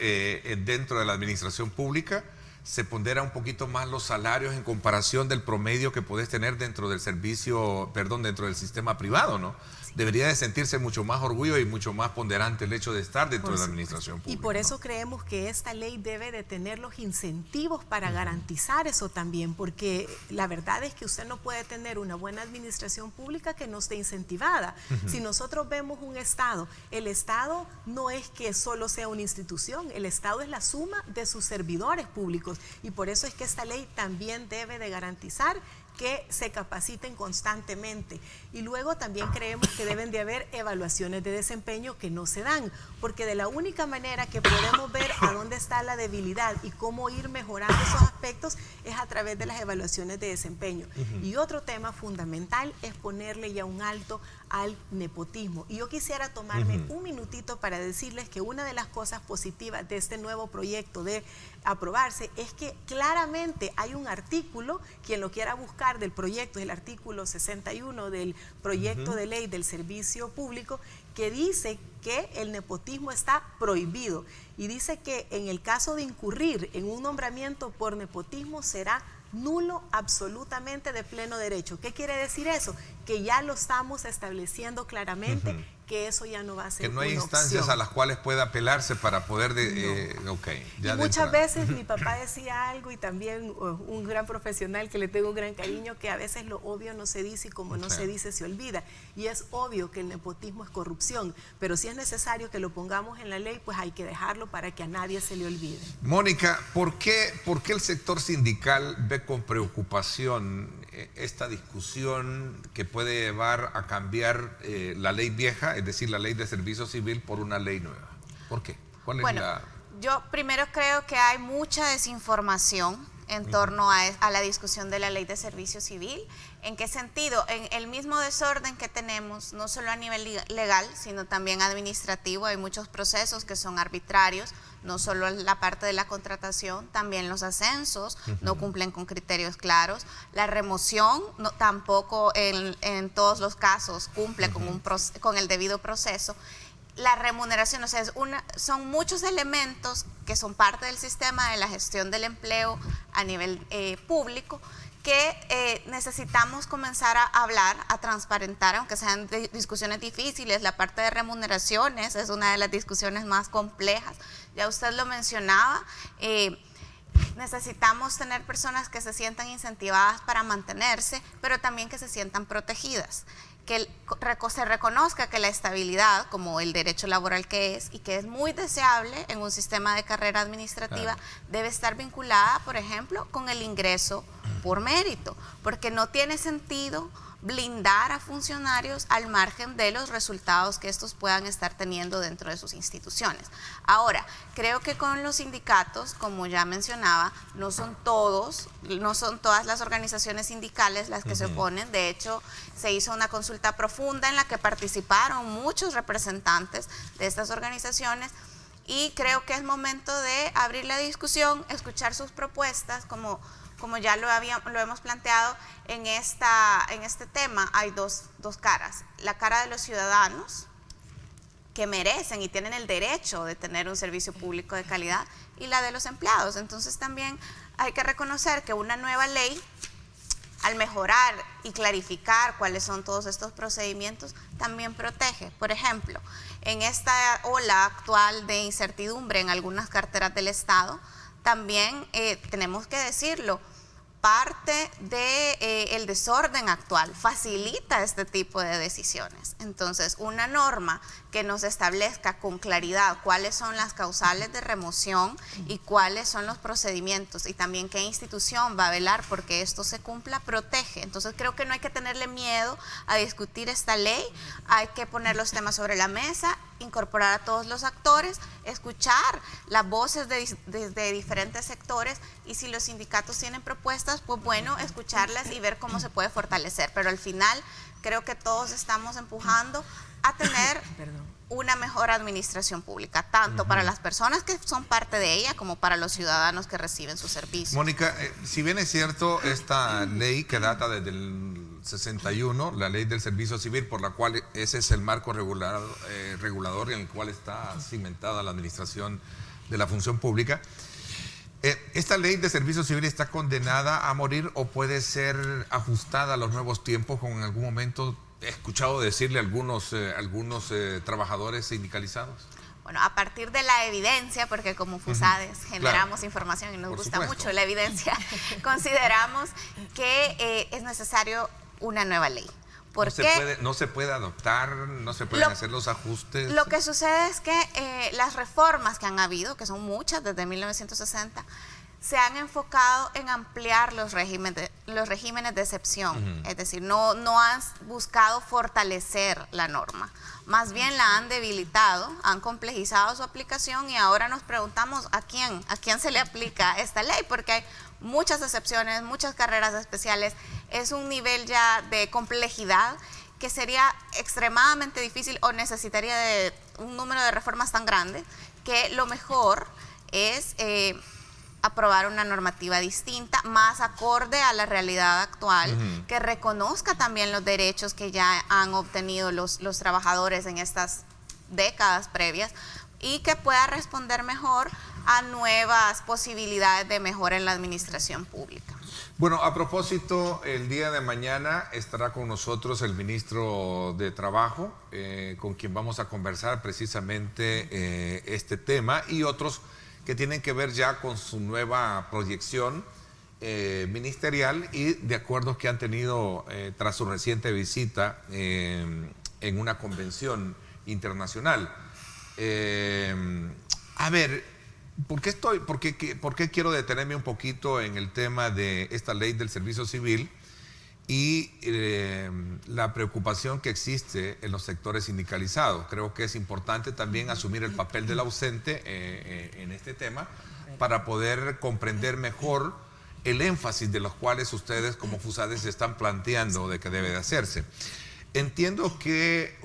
dentro de la administración pública se pondera un poquito más los salarios en comparación del promedio que podés tener dentro del dentro del sistema privado, ¿no? Sí. Debería de sentirse mucho más orgullo y mucho más ponderante el hecho de estar dentro de la administración pública. Y por eso creemos que esta ley debe de tener los incentivos para garantizar eso también, porque la verdad es que usted no puede tener una buena administración pública que no esté incentivada. Si nosotros vemos un Estado, el Estado no es que solo sea una institución, el Estado es la suma de sus servidores públicos, y por eso es que esta ley también debe de garantizar que se capaciten constantemente. Y luego también creemos que deben de haber evaluaciones de desempeño que no se dan, porque de la única manera que podemos ver a dónde está la debilidad y cómo ir mejorando esos aspectos es a través de las evaluaciones de desempeño. Y otro tema fundamental es ponerle ya un alto al nepotismo. Y yo quisiera tomarme un minutito para decirles que una de las cosas positivas de este nuevo proyecto de aprobarse es que claramente hay un artículo, quien lo quiera buscar hablar del proyecto, del artículo 61 del proyecto de ley del servicio público, que dice que el nepotismo está prohibido y dice que en el caso de incurrir en un nombramiento por nepotismo será nulo absolutamente de pleno derecho. ¿Qué quiere decir eso? Que ya lo estamos estableciendo claramente, que eso ya no va a ser que no hay una instancias opción. a las cuales pueda apelarse para poder Y muchas veces mi papá decía algo, y también un gran profesional que le tengo un gran cariño, que a veces lo obvio no se dice y como no se dice se olvida, y es obvio que el nepotismo es corrupción, pero si es necesario que lo pongamos en la ley, pues hay que dejarlo para que a nadie se le olvide. Mónica, ¿por qué el sector sindical ve con preocupación esta discusión que puede llevar a cambiar la ley vieja, es decir, la ley de servicio civil, por una ley nueva? ¿Por qué? ¿Cuál es la...? Yo primero creo que hay mucha desinformación en torno a la discusión de la ley de servicio civil. ¿En qué sentido? En el mismo desorden que tenemos, no solo a nivel legal, sino también administrativo. Hay muchos procesos que son arbitrarios, no solo la parte de la contratación, también los ascensos no cumplen con criterios claros. La remoción tampoco en todos los casos cumple con el debido proceso. La remuneración, o sea, son muchos elementos que son parte del sistema de la gestión del empleo a nivel público, que necesitamos comenzar a hablar, a transparentar, aunque sean discusiones difíciles. La parte de remuneraciones es una de las discusiones más complejas, ya usted lo mencionaba. Necesitamos tener personas que se sientan incentivadas para mantenerse, pero también que se sientan protegidas, que se reconozca que la estabilidad, como el derecho laboral que es, y que es muy deseable en un sistema de carrera administrativa, debe estar vinculada, por ejemplo, con el ingreso por mérito, porque no tiene sentido blindar a funcionarios al margen de los resultados que estos puedan estar teniendo dentro de sus instituciones. Ahora, creo que con los sindicatos, como ya mencionaba, no son todas las organizaciones sindicales las que se oponen. De hecho, se hizo una consulta profunda en la que participaron muchos representantes de estas organizaciones, y creo que es momento de abrir la discusión, escuchar sus propuestas, como ya lo hemos planteado en este tema. Hay dos caras: la cara de los ciudadanos, que merecen y tienen el derecho de tener un servicio público de calidad, y la de los empleados. Entonces también hay que reconocer que una nueva ley, al mejorar y clarificar cuáles son todos estos procedimientos, también protege. Por ejemplo, en esta ola actual de incertidumbre en algunas carteras del Estado, también tenemos que decirlo, parte del desorden actual facilita este tipo de decisiones. Entonces, una norma que nos establezca con claridad cuáles son las causales de remoción y cuáles son los procedimientos, y también qué institución va a velar porque esto se cumpla, protege. Entonces, creo que no hay que tenerle miedo a discutir esta ley, hay que poner los temas sobre la mesa, incorporar a todos los actores, escuchar las voces de diferentes sectores, y si los sindicatos tienen propuestas, pues bueno, escucharlas y ver cómo se puede fortalecer. Pero al final creo que todos estamos empujando a tener una mejor administración pública, tanto para las personas que son parte de ella como para los ciudadanos que reciben sus servicios. Mónica, si bien es cierto, esta ley que data desde el 61, la ley del servicio civil, por la cual ese es el marco regulador en el cual está cimentada la administración de la función pública, ¿esta ley de servicio civil está condenada a morir o puede ser ajustada a los nuevos tiempos? Con en algún momento he escuchado decirle a algunos trabajadores sindicalizados. Bueno, a partir de la evidencia, porque como FUSADES generamos información y nos gusta mucho la evidencia, consideramos que es necesario una nueva ley. No se puede adoptar, no se pueden hacer los ajustes. Lo que sucede es que las reformas que han habido, que son muchas desde 1960, se han enfocado en ampliar los regímenes de excepción. Es decir, no han buscado fortalecer la norma, más bien la han debilitado, han complejizado su aplicación, y ahora nos preguntamos a quién se le aplica esta ley, porque hay muchas excepciones, muchas carreras especiales. Es un nivel ya de complejidad que sería extremadamente difícil, o necesitaría de un número de reformas tan grande, que lo mejor es aprobar una normativa distinta, más acorde a la realidad actual, que reconozca también los derechos que ya han obtenido los trabajadores en estas décadas previas y que pueda responder mejor a nuevas posibilidades de mejora en la administración pública. Bueno, a propósito, el día de mañana estará con nosotros el ministro de Trabajo, con quien vamos a conversar precisamente este tema y otros que tienen que ver ya con su nueva proyección ministerial y de acuerdos que han tenido tras su reciente visita en una convención internacional. A ver, ¿por qué quiero detenerme un poquito en el tema de esta ley del servicio civil y la preocupación que existe en los sectores sindicalizados? Creo que es importante también asumir el papel del ausente en este tema para poder comprender mejor el énfasis de los cuales ustedes como FUSADES están planteando de que debe de hacerse. Entiendo que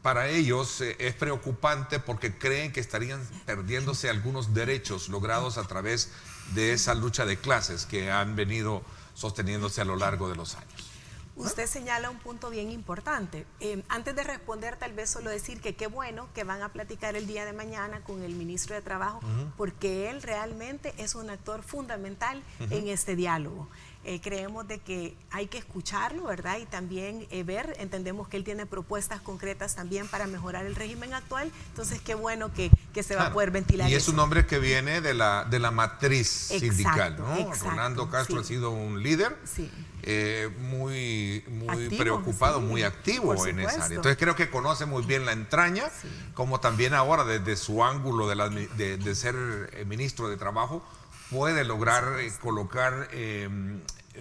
para ellos es preocupante porque creen que estarían perdiéndose algunos derechos logrados a través de esa lucha de clases que han venido sosteniéndose a lo largo de los años. Usted señala un punto bien importante. Antes de responder, tal vez solo decir que qué bueno que van a platicar el día de mañana con el ministro de Trabajo, porque él realmente es un actor fundamental en este diálogo. Creemos de que hay que escucharlo, ¿verdad? Y también entendemos que él tiene propuestas concretas también para mejorar el régimen actual, entonces qué bueno que se va a poder ventilar. Y es un hombre que viene de la matriz sindical, ¿no? Exacto, Rolando Castro ha sido un líder muy activo, preocupado, muy activo en esa área. Entonces creo que conoce muy bien la entraña, como también ahora desde su ángulo de ser ministro de Trabajo, puede lograr colocar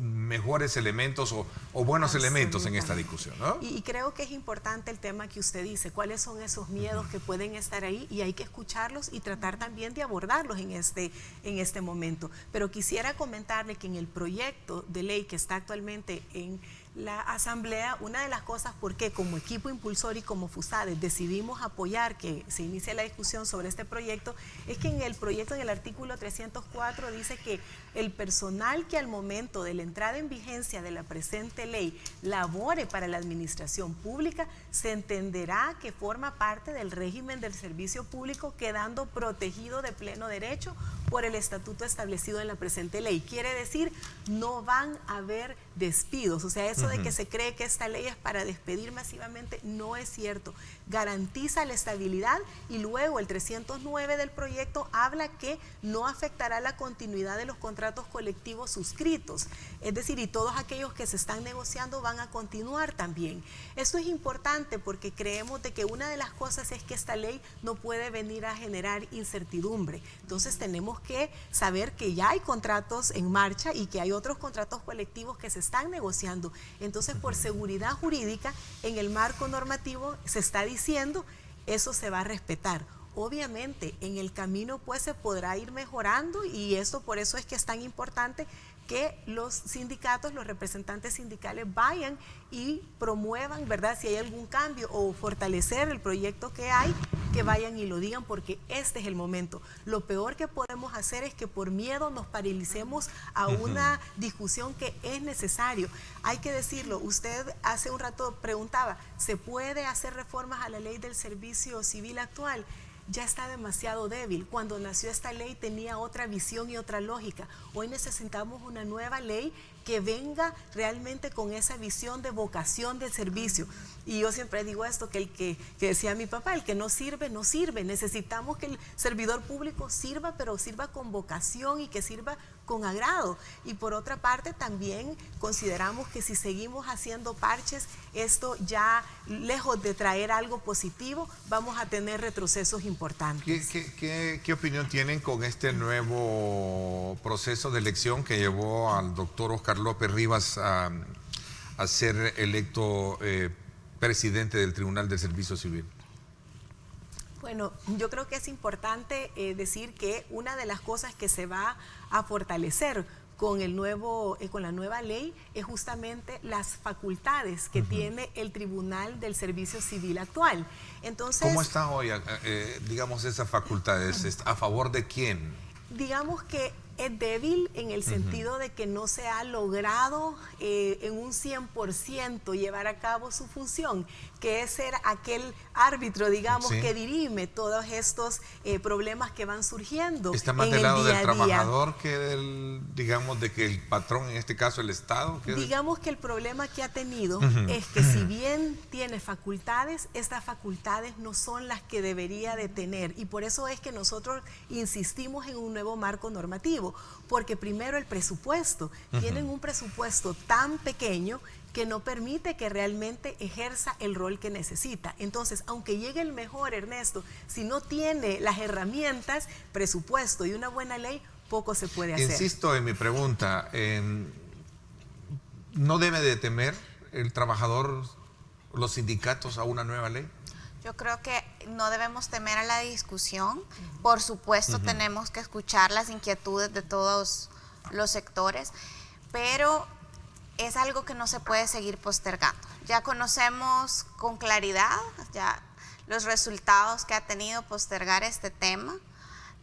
mejores elementos o buenos elementos en esta discusión, ¿no? Y creo que es importante el tema que usted dice, cuáles son esos miedos que pueden estar ahí y hay que escucharlos y tratar también de abordarlos en este momento. Pero quisiera comentarle que en el proyecto de ley que está actualmente en la Asamblea, una de las cosas por qué como equipo impulsor y como FUSADES decidimos apoyar que se inicie la discusión sobre este proyecto, es que en el proyecto, en el artículo 304, dice que el personal que al momento de la entrada en vigencia de la presente ley labore para la administración pública, se entenderá que forma parte del régimen del servicio público, quedando protegido de pleno derecho por el estatuto establecido en la presente ley. Quiere decir, no van a haber despidos, o sea, eso de que se cree que esta ley es para despedir masivamente, no es cierto. Garantiza la estabilidad y luego el 309 del proyecto habla que no afectará la continuidad de los contratos colectivos suscritos, es decir, y todos aquellos que se están negociando van a continuar también. Esto es importante porque creemos de que una de las cosas es que esta ley no puede venir a generar incertidumbre, entonces tenemos que saber que ya hay contratos en marcha y que hay otros contratos colectivos que se están negociando. Entonces, por seguridad jurídica, en el marco normativo se está diciendo, eso se va a respetar. Obviamente, en el camino pues se podrá ir mejorando y esto por eso es que es tan importante que los sindicatos, los representantes sindicales vayan y promuevan, ¿verdad? Si hay algún cambio o fortalecer el proyecto que hay, que vayan y lo digan porque este es el momento. Lo peor que podemos hacer es que por miedo nos paralicemos a una discusión que es necesario. Hay que decirlo, usted hace un rato preguntaba, ¿se puede hacer reformas a la ley del servicio civil actual? Ya está demasiado débil. Cuando nació esta ley tenía otra visión y otra lógica. Hoy necesitamos una nueva ley que venga realmente con esa visión de vocación del servicio. Y yo siempre digo esto, que decía mi papá, el que no sirve, no sirve. Necesitamos que el servidor público sirva, pero sirva con vocación y que sirva con agrado. Y por otra parte también consideramos que si seguimos haciendo parches, esto ya lejos de traer algo positivo, vamos a tener retrocesos importantes. ¿Qué opinión tienen con este nuevo proceso de elección que llevó al doctor Oscar López Rivas a ser electo presidente del Tribunal del Servicio Civil? Bueno, yo creo que es importante decir que una de las cosas que se va a fortalecer con la nueva ley es justamente las facultades que tiene el Tribunal del Servicio Civil actual. Entonces, ¿cómo está hoy, digamos, esas facultades? ¿A favor de quién? Digamos que es débil en el sentido de que no se ha logrado en un 100% llevar a cabo su función, que es ser aquel árbitro, digamos, que dirime todos estos problemas que van surgiendo. ¿Está más del lado del trabajador que del, digamos, de que el patrón, en este caso el Estado? Digamos que el problema que ha tenido es que si bien tiene facultades, estas facultades no son las que debería de tener, y por eso es que nosotros insistimos en un nuevo marco normativo, porque primero el presupuesto, tienen un presupuesto tan pequeño que no permite que realmente ejerza el rol que necesita. Entonces, aunque llegue el mejor, Ernesto, si no tiene las herramientas, presupuesto y una buena ley, poco se puede hacer. Insisto en mi pregunta, ¿no debe de temer el trabajador, los sindicatos a una nueva ley? Yo creo que no debemos temer a la discusión. Por supuesto, tenemos que escuchar las inquietudes de todos los sectores, pero es algo que no se puede seguir postergando. Ya conocemos con claridad ya los resultados que ha tenido postergar este tema,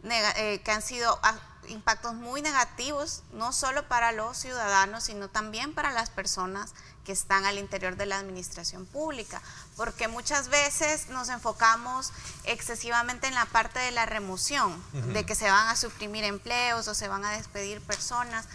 que han sido impactos muy negativos, no solo para los ciudadanos, sino también para las personas que están al interior de la administración pública, porque muchas veces nos enfocamos excesivamente en la parte de la remoción, de que se van a suprimir empleos o se van a despedir personas,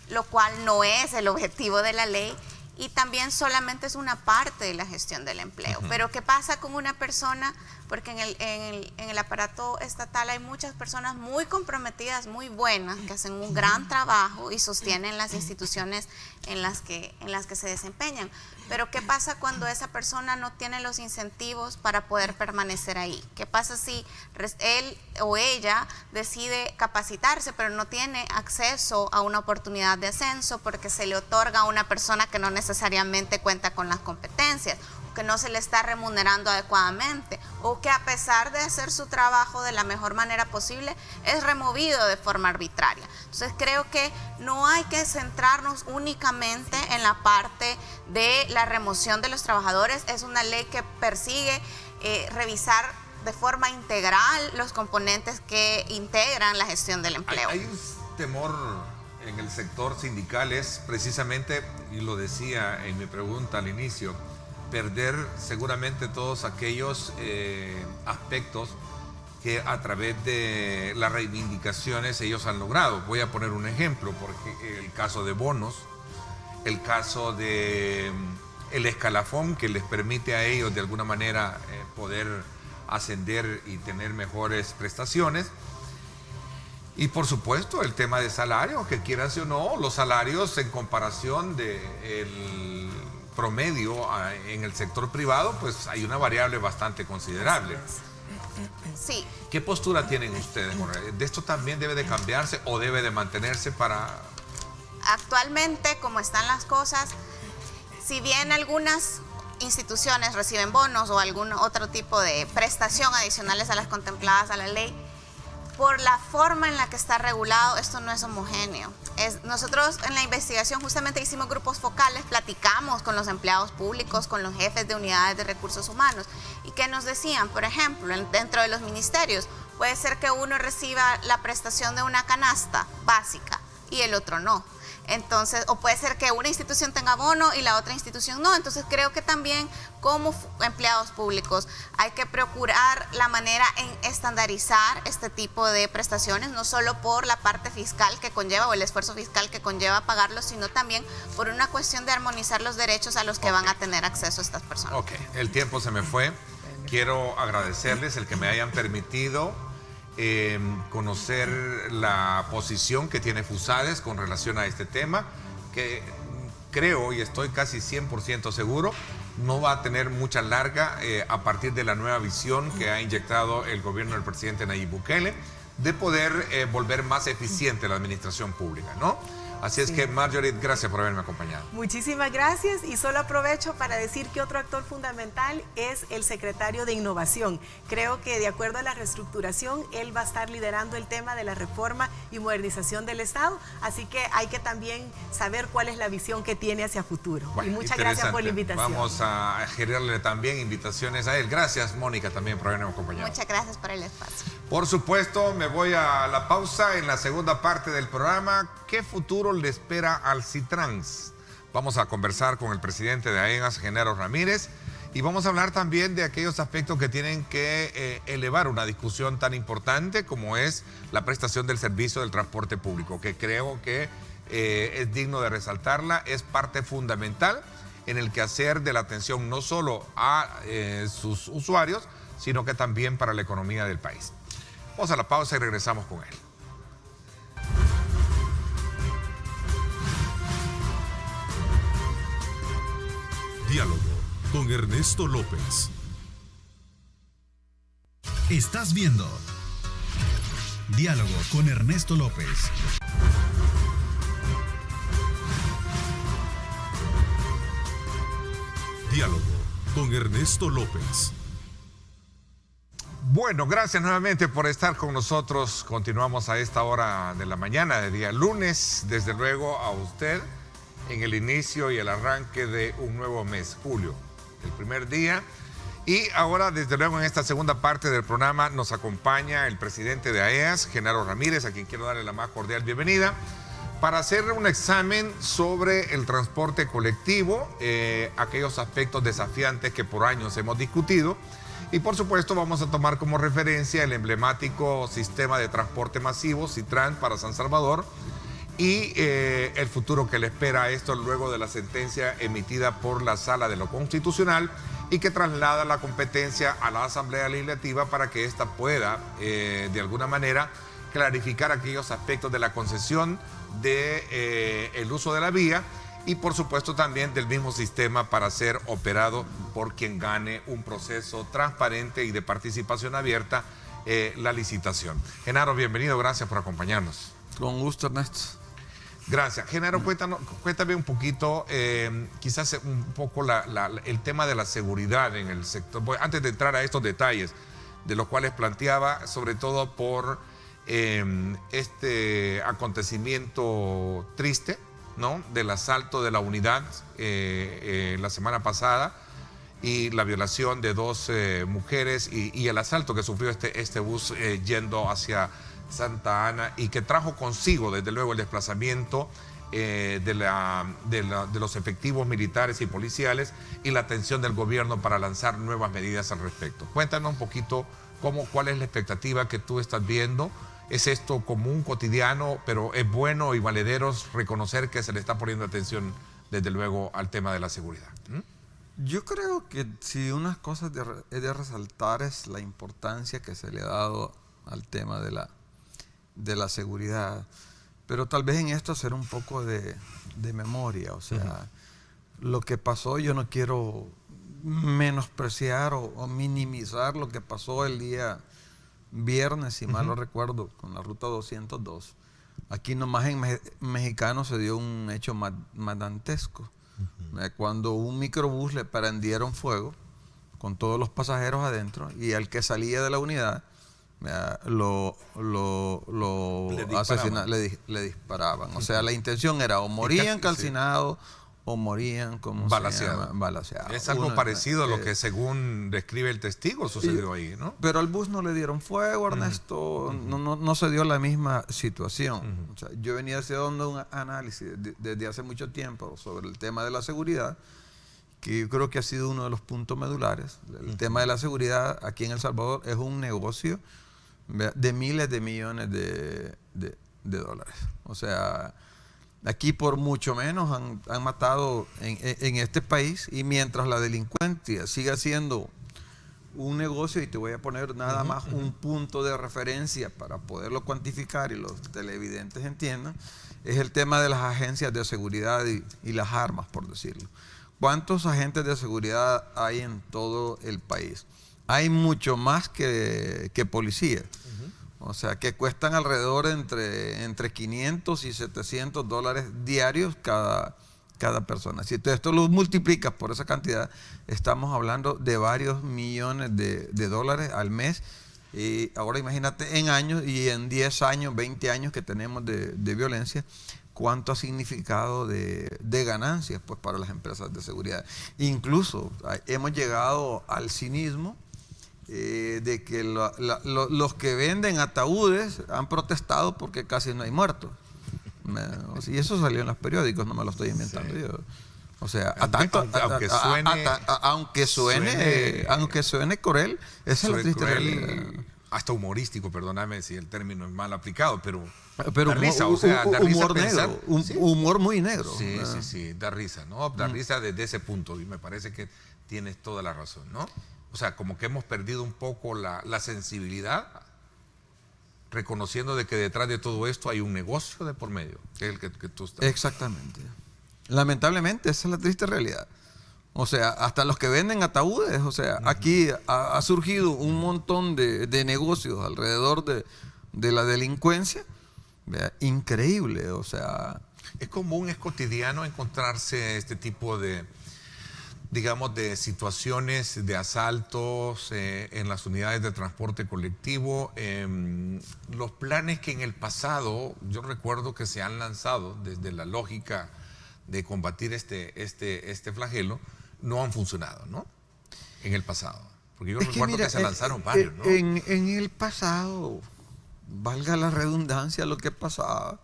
lo cual no es el objetivo de la ley, y también solamente es una parte de la gestión del empleo. Pero ¿qué pasa con una persona? Porque en el aparato estatal hay muchas personas muy comprometidas, muy buenas, que hacen un gran trabajo y sostienen las instituciones en las que se desempeñan. Pero ¿qué pasa cuando esa persona no tiene los incentivos para poder permanecer ahí? ¿Qué pasa si él o ella decide capacitarse, pero no tiene acceso a una oportunidad de ascenso porque se le otorga a una persona que no necesariamente cuenta con las competencias, que no se le está remunerando adecuadamente, o que a pesar de hacer su trabajo de la mejor manera posible, es removido de forma arbitraria? Entonces creo que no hay que centrarnos únicamente en la parte de la remoción de los trabajadores. Es una ley que persigue revisar de forma integral los componentes que integran la gestión del empleo. Hay un temor en el sector sindical, es precisamente, y lo decía en mi pregunta al inicio, perder seguramente todos aquellos aspectos que a través de las reivindicaciones ellos han logrado. Voy a poner un ejemplo, porque el caso de bonos, el caso de el escalafón que les permite a ellos de alguna manera poder ascender y tener mejores prestaciones. Y por supuesto el tema de salarios, que quieras o no, los salarios en comparación del promedio en el sector privado, pues hay una variable bastante considerable. Sí. ¿Qué postura tienen ustedes? ¿De esto también debe de cambiarse o debe de mantenerse para...? Actualmente, como están las cosas, si bien algunas instituciones reciben bonos o algún otro tipo de prestación adicionales a las contempladas a la ley, por la forma en la que está regulado, esto no es homogéneo. Nosotros en la investigación justamente hicimos grupos focales, platicamos con los empleados públicos, con los jefes de unidades de recursos humanos, y que nos decían, por ejemplo, dentro de los ministerios, puede ser que uno reciba la prestación de una canasta básica y el otro no. Entonces, o puede ser que una institución tenga bono y la otra institución no. Entonces creo que también como empleados públicos hay que procurar la manera en estandarizar este tipo de prestaciones, no solo por la parte fiscal que conlleva o el esfuerzo fiscal que conlleva pagarlos, sino también por una cuestión de armonizar los derechos a los que van a tener acceso estas personas. Ok, el tiempo se me fue. Quiero agradecerles el que me hayan permitido conocer la posición que tiene FUSADES con relación a este tema, que creo y estoy casi 100% seguro no va a tener mucha larga a partir de la nueva visión que ha inyectado el gobierno del presidente Nayib Bukele de poder volver más eficiente la administración pública, ¿no? Así es que, Marjorie, gracias por haberme acompañado. Muchísimas gracias, y solo aprovecho para decir que otro actor fundamental es el secretario de Innovación. Creo que de acuerdo a la reestructuración, él va a estar liderando el tema de la reforma y modernización del Estado, así que hay que también saber cuál es la visión que tiene hacia futuro. Bueno, y muchas gracias por la interesante. invitación. Vamos a generarle también invitaciones a él. Gracias, Mónica, también por haberme acompañado. Muchas gracias por el espacio. Por supuesto, me voy a la pausa en la segunda parte del programa. ¿Qué futuro le espera al Citrans? Vamos a conversar con el presidente de AEGAS, Genaro Ramírez, y vamos a hablar también de aquellos aspectos que tienen que elevar una discusión tan importante como es la prestación del servicio del transporte público, que creo que es digno de resaltarla, es parte fundamental en el quehacer de la atención no solo a sus usuarios, sino que también para la economía del país. Vamos a la pausa y regresamos con él. Diálogo con Ernesto López. Estás viendo Diálogo con Ernesto López. Diálogo con Ernesto López. Bueno, gracias nuevamente por estar con nosotros. Continuamos a esta hora de la mañana de día lunes. Desde luego a usted en el inicio y el arranque de un nuevo mes, julio, el primer día. Y ahora, desde luego, en esta segunda parte del programa nos acompaña el presidente de AEGAS, Genaro Ramírez, a quien quiero darle la más cordial bienvenida, para hacer un examen sobre el transporte colectivo, aquellos aspectos desafiantes que por años hemos discutido. Y por supuesto vamos a tomar como referencia el emblemático sistema de transporte masivo, Citran, para San Salvador, y el futuro que le espera a esto luego de la sentencia emitida por la Sala de lo Constitucional y que traslada la competencia a la Asamblea Legislativa para que ésta pueda, de alguna manera, clarificar aquellos aspectos de la concesión del uso de la vía y por supuesto también del mismo sistema para ser operado por quien gane un proceso transparente y de participación abierta, la licitación. Genaro, bienvenido, gracias por acompañarnos. Con gusto, Ernesto. Gracias. Genaro, cuéntame un poquito, quizás un poco el tema de la seguridad en el sector. Antes de entrar a estos detalles, de los cuales planteaba, sobre todo por este acontecimiento triste, ¿no?, del asalto de la unidad la semana pasada y la violación de dos mujeres y el asalto que sufrió este bus yendo hacia Santa Ana y que trajo consigo desde luego el desplazamiento de los efectivos militares y policiales y la atención del gobierno para lanzar nuevas medidas al respecto. Cuéntanos un poquito cuál es la expectativa que tú estás viendo. ¿Es esto común, cotidiano, pero es bueno y valedero reconocer que se le está poniendo atención, desde luego, al tema de la seguridad? Yo creo que si unas cosas es de resaltar es la importancia que se le ha dado al tema de la seguridad, pero tal vez en esto hacer un poco de memoria, o sea, lo que pasó, yo no quiero menospreciar o minimizar lo que pasó el día viernes, si mal no recuerdo, con la ruta 202. Aquí nomás en Mexicano se dio un hecho más dantesco. Cuando un microbús le prendieron fuego con todos los pasajeros adentro y al que salía de la unidad lo asesinaban, le disparaban. O sea, la intención era o morían calcinados o morían como balaceados. Es algo parecido a lo que según describe el testigo sucedió ahí, ¿no? Pero al bus no le dieron fuego, Ernesto, no se dio la misma situación. O sea, yo venía haciendo un análisis desde hace mucho tiempo sobre el tema de la seguridad, que yo creo que ha sido uno de los puntos medulares. El tema de la seguridad aquí en El Salvador es un negocio de miles de millones de dólares. O sea, aquí por mucho menos han matado en este país, y mientras la delincuencia siga siendo un negocio, y te voy a poner nada más un punto de referencia para poderlo cuantificar y los televidentes entiendan, es el tema de las agencias de seguridad y las armas, por decirlo. ¿Cuántos agentes de seguridad hay en todo el país? Hay mucho más que policías. O sea, que cuestan alrededor entre 500 y 700 dólares diarios cada persona. Si tú esto lo multiplicas por esa cantidad, estamos hablando de varios millones de dólares al mes. Y ahora imagínate en años y en 10 años, 20 años que tenemos de violencia, cuánto ha significado de ganancias pues, para las empresas de seguridad. Incluso hemos llegado al cinismo de que los que venden ataúdes han protestado porque casi no hay muertos. Y eso salió en los periódicos, no me lo estoy inventando yo. O sea, aunque suene cruel, esa es la triste realidad. Hasta humorístico, perdóname si el término es mal aplicado, pero da risa, o sea, da risa humor pensar, negro, humor muy negro. Sí, da risa, ¿no? Da risa desde ese punto y me parece que tienes toda la razón, ¿no? O sea, como que hemos perdido un poco la sensibilidad, reconociendo de que detrás de todo esto hay un negocio de por medio, que es el que tú estás. Exactamente. Lamentablemente, esa es la triste realidad. O sea, hasta los que venden ataúdes, o sea, aquí ha surgido un montón de negocios alrededor de la delincuencia. ¿Vea? Increíble, o sea. Es común, es cotidiano encontrarse este tipo de, digamos, de situaciones de asaltos en las unidades de transporte colectivo. Los planes que en el pasado, yo recuerdo que se han lanzado desde la lógica de combatir este flagelo, no han funcionado, ¿no? En el pasado. Porque yo recuerdo que se lanzaron varios, ¿no? En el pasado, valga la redundancia, lo que pasaba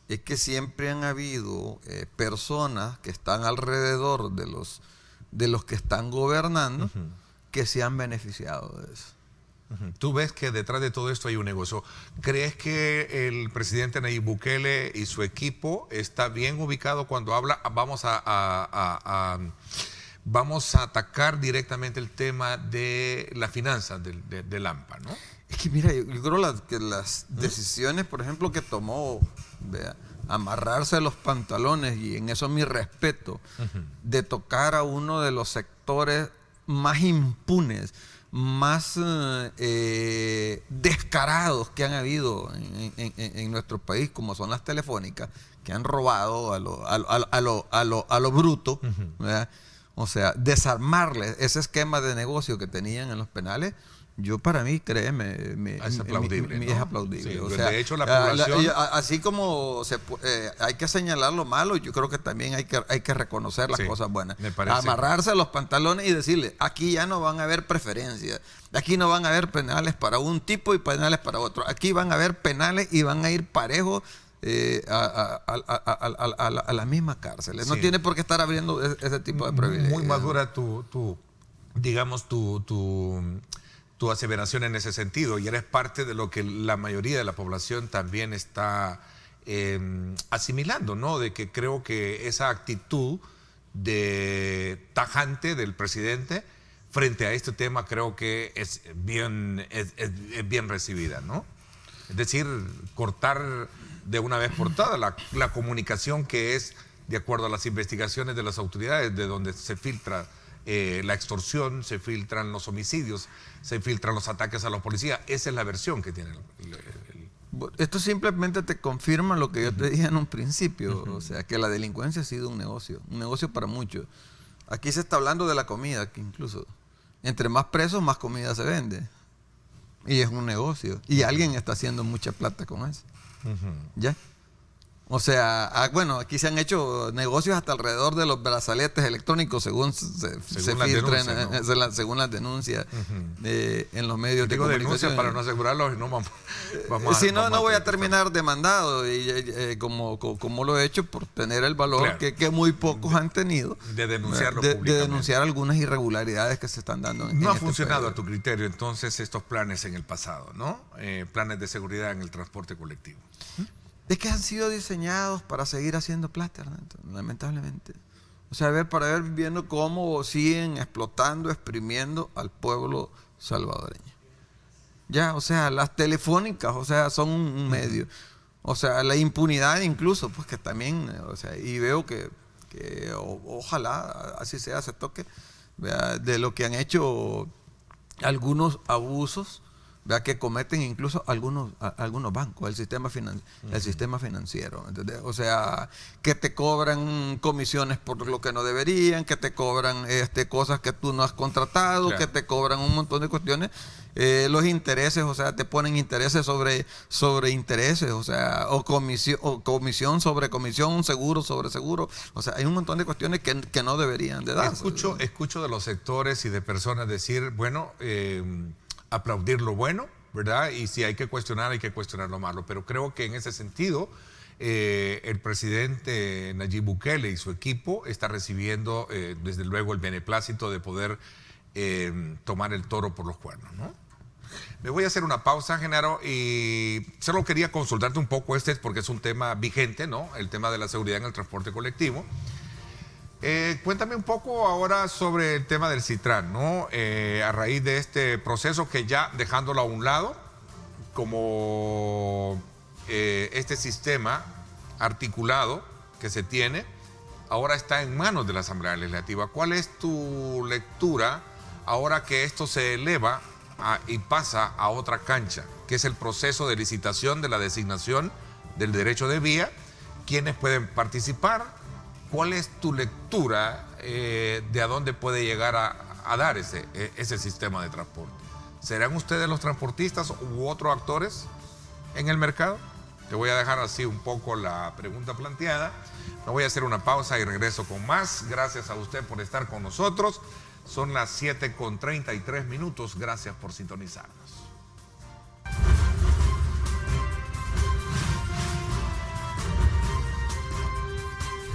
es que siempre han habido personas que están alrededor de los que están gobernando que se han beneficiado de eso. Tú ves que detrás de todo esto hay un negocio. ¿Crees que el presidente Nayib Bukele y su equipo está bien ubicado cuando habla? Vamos a atacar directamente el tema de las finanzas del AMPA, ¿no? Es que mira, yo creo que las decisiones, por ejemplo, que tomó, vea, amarrarse los pantalones, y en eso mi respeto, de tocar a uno de los sectores más impunes, más descarados que han habido en nuestro país, como son las telefónicas, que han robado a lo bruto, ¿verdad? O sea, desarmarles ese esquema de negocio que tenían en los penales. Yo, para mí, créeme, es aplaudible, ¿no? Es aplaudible. Sí, o sea, de hecho, la población... así como hay que señalar lo malo, yo creo que también hay que reconocer las cosas buenas. Amarrarse a los pantalones y decirle, aquí ya no van a haber preferencias, aquí no van a haber penales para un tipo y penales para otro, aquí van a haber penales y van a ir parejos a las mismas cárceles. No tiene por qué estar abriendo ese tipo de privilegios. Muy madura tu aseveración en ese sentido, y eres parte de lo que la mayoría de la población también está asimilando, ¿no? De que creo que esa actitud tajante del presidente frente a este tema creo que es bien recibida, ¿no? Es decir, cortar de una vez por todas la comunicación que es, de acuerdo a las investigaciones de las autoridades, de donde se filtra la extorsión, se filtran los homicidios, se filtran los ataques a los policías. Esa es la versión que tiene Esto simplemente te confirma lo que yo te dije en un principio, o sea, que la delincuencia ha sido un negocio para muchos. Aquí se está hablando de la comida, que incluso entre más presos, más comida se vende. Y es un negocio. Y alguien está haciendo mucha plata con eso. ¿Ya? O sea, bueno, aquí se han hecho negocios hasta alrededor de los brazaletes electrónicos, según según las denuncias en los medios de comunicación. Para no asegurarlos, no vamos si no voy a terminar demandado, como lo he hecho por tener el valor que muy pocos han tenido de denunciarlo públicamente. De denunciar algunas irregularidades que se están dando en No ha este funcionado país. A tu criterio entonces estos planes en el pasado, ¿no? Planes de seguridad en el transporte colectivo. Es que han sido diseñados para seguir haciendo plata, lamentablemente. O sea, viendo cómo siguen explotando, exprimiendo al pueblo salvadoreño. Ya, o sea, las telefónicas, o sea, son un medio. O sea, la impunidad incluso, pues que también, o sea, y veo que ojalá así se toque, ¿verdad? De lo que han hecho algunos abusos ¿verdad?, que cometen incluso algunos bancos, el sistema financiero, ¿entendés? O sea, que te cobran comisiones por lo que no deberían, que te cobran cosas que tú no has contratado, Claro. que te cobran un montón de cuestiones. Los intereses, o sea, te ponen intereses sobre intereses, o sea, o comisión sobre comisión, seguro sobre seguro. O sea, hay un montón de cuestiones que no deberían de dar. Escucho de los sectores y de personas decir, bueno, aplaudir lo bueno, ¿verdad? Y si hay que cuestionar lo malo. Pero creo que en ese sentido, el presidente Nayib Bukele y su equipo está recibiendo, desde luego, el beneplácito de poder tomar el toro por los cuernos, ¿no? Me voy a hacer una pausa, Genaro, y solo quería consultarte un poco porque es un tema vigente, ¿no? El tema de la seguridad en el transporte colectivo. Cuéntame un poco ahora sobre el tema del Citran, ¿no? A raíz de este proceso que ya, dejándolo a un lado, como este sistema articulado que se tiene, ahora está en manos de la Asamblea Legislativa. ¿Cuál es tu lectura ahora que esto se eleva y pasa a otra cancha, que es el proceso de licitación de la designación del derecho de vía? ¿Quiénes pueden participar? ¿Cuál es tu lectura de a dónde puede llegar a dar ese sistema de transporte? ¿Serán ustedes los transportistas u otros actores en el mercado? Te voy a dejar así un poco la pregunta planteada. Me voy a hacer una pausa y regreso con más. Gracias a usted por estar con nosotros. Son las 7:33. Gracias por sintonizarnos.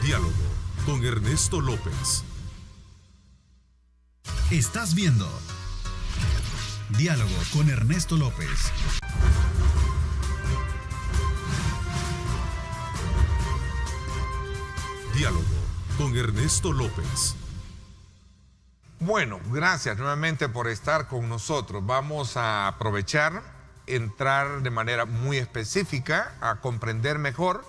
Diálogo con Ernesto López. Estás viendo Diálogo con Ernesto López. Diálogo con Ernesto López. Bueno, gracias nuevamente por estar con nosotros. Vamos a aprovechar, entrar de manera muy específica a comprender mejor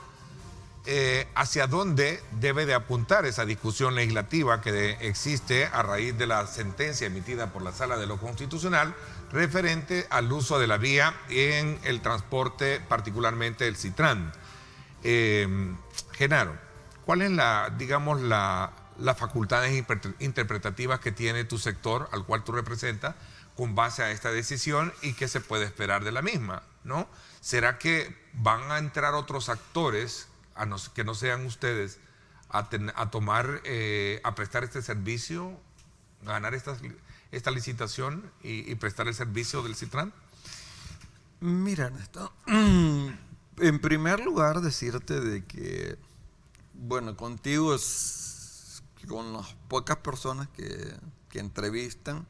hacia dónde debe de apuntar esa discusión legislativa que existe a raíz de la sentencia emitida por la Sala de lo Constitucional referente al uso de la vía en el transporte, particularmente el Citran. Genaro, ¿cuál es las facultades interpretativas que tiene tu sector, al cual tú representas, con base a esta decisión, y qué se puede esperar de la misma, ¿no? ¿Será que van a entrar otros actores, que no sean ustedes, a prestar este servicio, a ganar esta licitación y prestar el servicio del Citran? Mira, Ernesto, en primer lugar decirte de que, bueno, contigo con las pocas personas que entrevistan,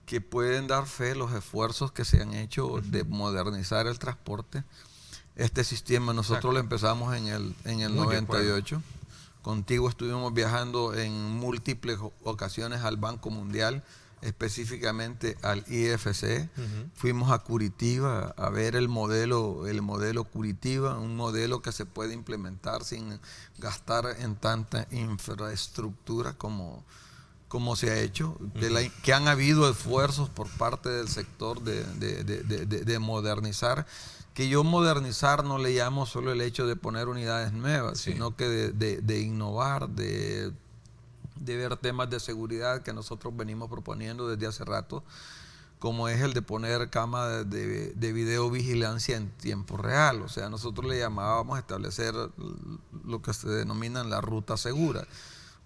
que pueden dar fe los esfuerzos que se han hecho de modernizar el transporte. Este sistema nosotros lo empezamos en el 98. Contigo estuvimos viajando en múltiples ocasiones al Banco Mundial, específicamente al IFC. Fuimos a Curitiba a ver el modelo Curitiba, un modelo que se puede implementar sin gastar en tanta infraestructura como se ha hecho, que han habido esfuerzos por parte del sector de modernizar, que yo modernizar no le llamo solo el hecho de poner unidades nuevas, sino que de innovar, de ver temas de seguridad que nosotros venimos proponiendo desde hace rato, como es el de poner cámaras de videovigilancia en tiempo real. O sea, nosotros le llamábamos establecer lo que se denomina la ruta segura.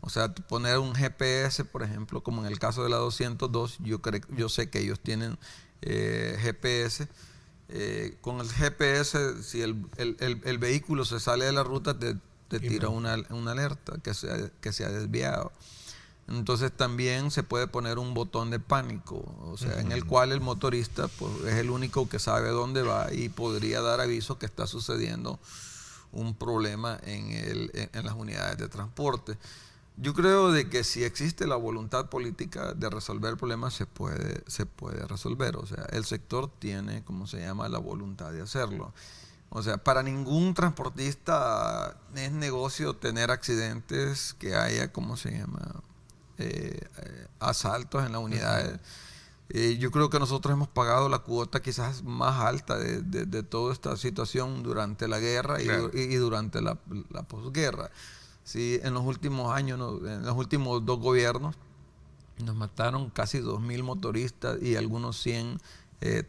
O sea, poner un GPS, por ejemplo, como en el caso de la 202, yo sé que ellos tienen GPS. Con el GPS, si el vehículo se sale de la ruta, te tira una alerta que se ha desviado. Entonces también se puede poner un botón de pánico, o sea, en el cual el motorista pues, es el único que sabe dónde va y podría dar aviso que está sucediendo un problema en las unidades de transporte. Yo creo de que si existe la voluntad política de resolver el problema, se puede resolver. O sea, el sector tiene, como se llama, la voluntad de hacerlo. O sea, para ningún transportista es negocio tener accidentes, que haya, ¿cómo se llama? Asaltos en las unidades. Yo creo que nosotros hemos pagado la cuota quizás más alta de toda esta situación durante la guerra y durante la posguerra. Sí, en los últimos años, en los últimos 2 gobiernos, nos mataron casi 2.000 motoristas y algunos 100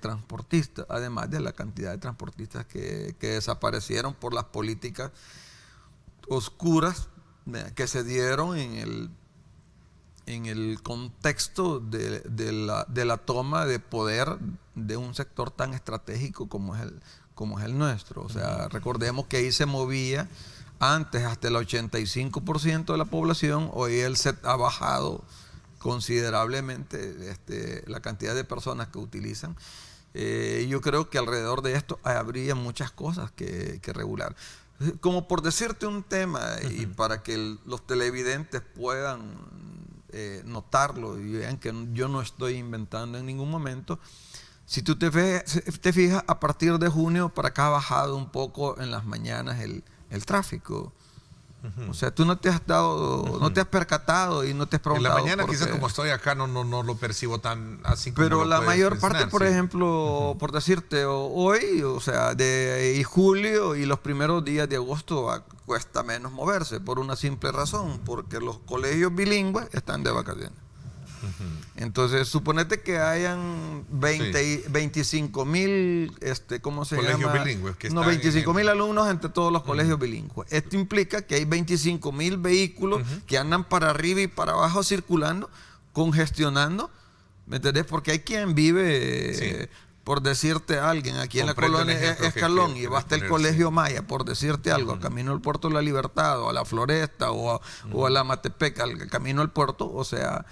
transportistas, además de la cantidad de transportistas que desaparecieron por las políticas oscuras que se dieron en el contexto de la toma de poder de un sector tan estratégico como es el nuestro. O sea, recordemos que ahí se movía antes hasta el 85% de la población, hoy ha bajado considerablemente la cantidad de personas que utilizan. Yo creo que alrededor de esto habría muchas cosas que regular. Como por decirte un tema, y para que los televidentes puedan notarlo y vean que yo no estoy inventando en ningún momento, si tú te fijas, a partir de junio para acá ha bajado un poco en las mañanas el tráfico. O sea, tú no te has percatado y no te has preguntado. En la mañana quizás como estoy acá no lo percibo tan así como pero la mayor parte, por ejemplo, por decirte, hoy, o sea, y julio y los primeros días de agosto cuesta menos moverse por una simple razón, porque los colegios bilingües están de vacaciones. Entonces, suponete que hayan 25,000, ¿cómo se colegios llama? Bilingües que 25,000 alumnos entre todos los colegios bilingües. Esto implica que hay 25,000 vehículos que andan para arriba y para abajo circulando, congestionando, ¿me entendés? Porque hay quien vive, por decirte a alguien, aquí en la colonia Escalón y va hasta el Colegio Maya, por decirte algo, camino al Puerto de la Libertad o a la Floresta o a la Matepeca, al camino al puerto, o sea,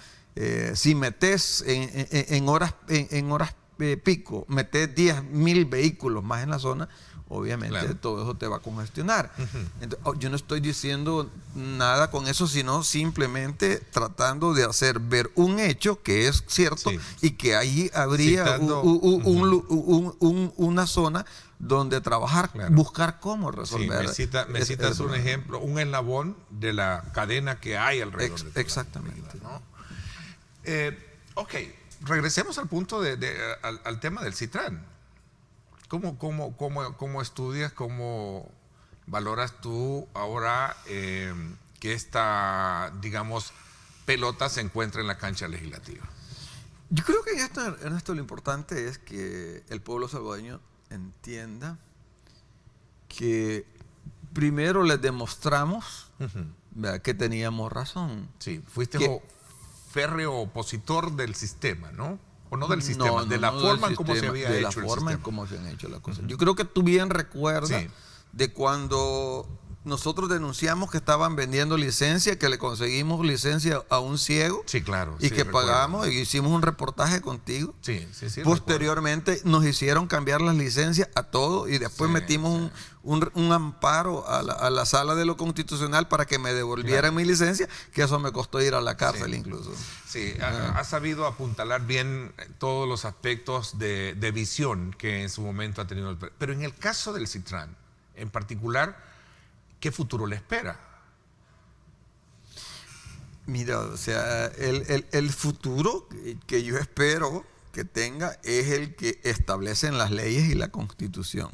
si metes en horas pico, metes 10,000 vehículos más en la zona, obviamente todo eso te va a congestionar. Entonces, yo no estoy diciendo nada con eso, sino simplemente tratando de hacer ver un hecho que es cierto y que ahí habría una zona donde trabajar, buscar cómo resolver. Me citas un ejemplo, un eslabón de la cadena que hay alrededor de exactamente. Vida, ¿no? Ok, regresemos al punto al tema del Citrán. ¿Cómo estudias, cómo valoras tú ahora que esta, digamos, pelota se encuentra en la cancha legislativa? Yo creo que en esto lo importante es que el pueblo salvadoreño entienda que primero les demostramos que teníamos razón. Sí, fuiste férreo opositor del sistema, ¿no? O no del sistema, de la forma en cómo se había hecho el sistema. De la forma en cómo se han hecho las cosas. Yo creo que tú bien recuerdas de cuando nosotros denunciamos que estaban vendiendo licencia, que le conseguimos licencia a un ciego. Sí, claro. Y que pagamos y hicimos un reportaje contigo. Sí. Posteriormente nos hicieron cambiar las licencias a todo y después metimos un amparo a la sala de lo constitucional para que me devolvieran mi licencia, que eso me costó ir a la cárcel incluso. Sí, ha sabido apuntalar bien todos los aspectos de visión que en su momento ha tenido. Pero en el caso del Citrán, en particular, ¿qué futuro le espera? Mira, o sea, el futuro que yo espero que tenga es el que establecen las leyes y la Constitución.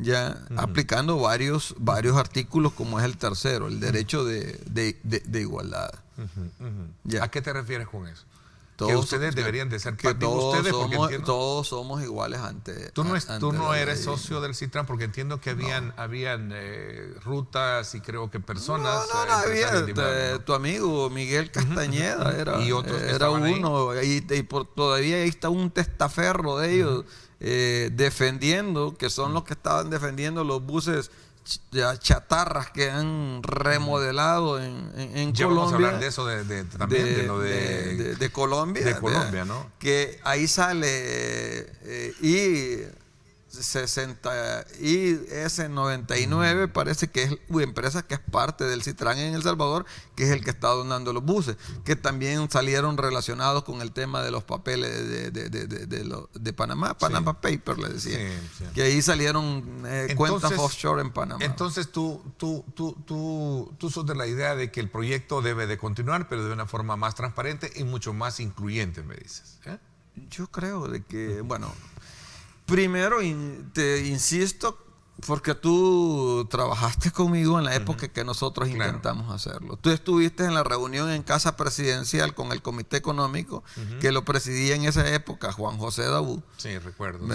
Ya aplicando varios artículos, como es el tercero, el derecho de igualdad. ¿A qué te refieres con eso? Que ustedes deberían de ser parte de ustedes, porque todos somos iguales ante. Tú no eres socio del Citrán, porque entiendo que habían rutas y creo que personas. Había tu amigo Miguel Castañeda y otros que era uno ahí. y todavía ahí está un testaferro de ellos defendiendo, que son los que estaban defendiendo los buses chatarras que han remodelado en ya Colombia. Vamos a hablar de eso también de Colombia. De Colombia, ¿no? Que ahí sale y 60 y S99 parece que es una empresa que es parte del Citran en El Salvador, que es el que está donando los buses, que también salieron relacionados con el tema de los papeles de Panamá, Panama Paper, le decía, que ahí salieron cuentas offshore en Panamá. Entonces tú sos de la idea de que el proyecto debe de continuar, pero de una forma más transparente y mucho más incluyente, me dices. Yo creo de que, bueno, primero te insisto, porque tú trabajaste conmigo en la época que nosotros intentamos hacerlo. Tú estuviste en la reunión en Casa Presidencial con el Comité Económico, que lo presidía en esa época Juan José Dabú. Sí, recuerdo.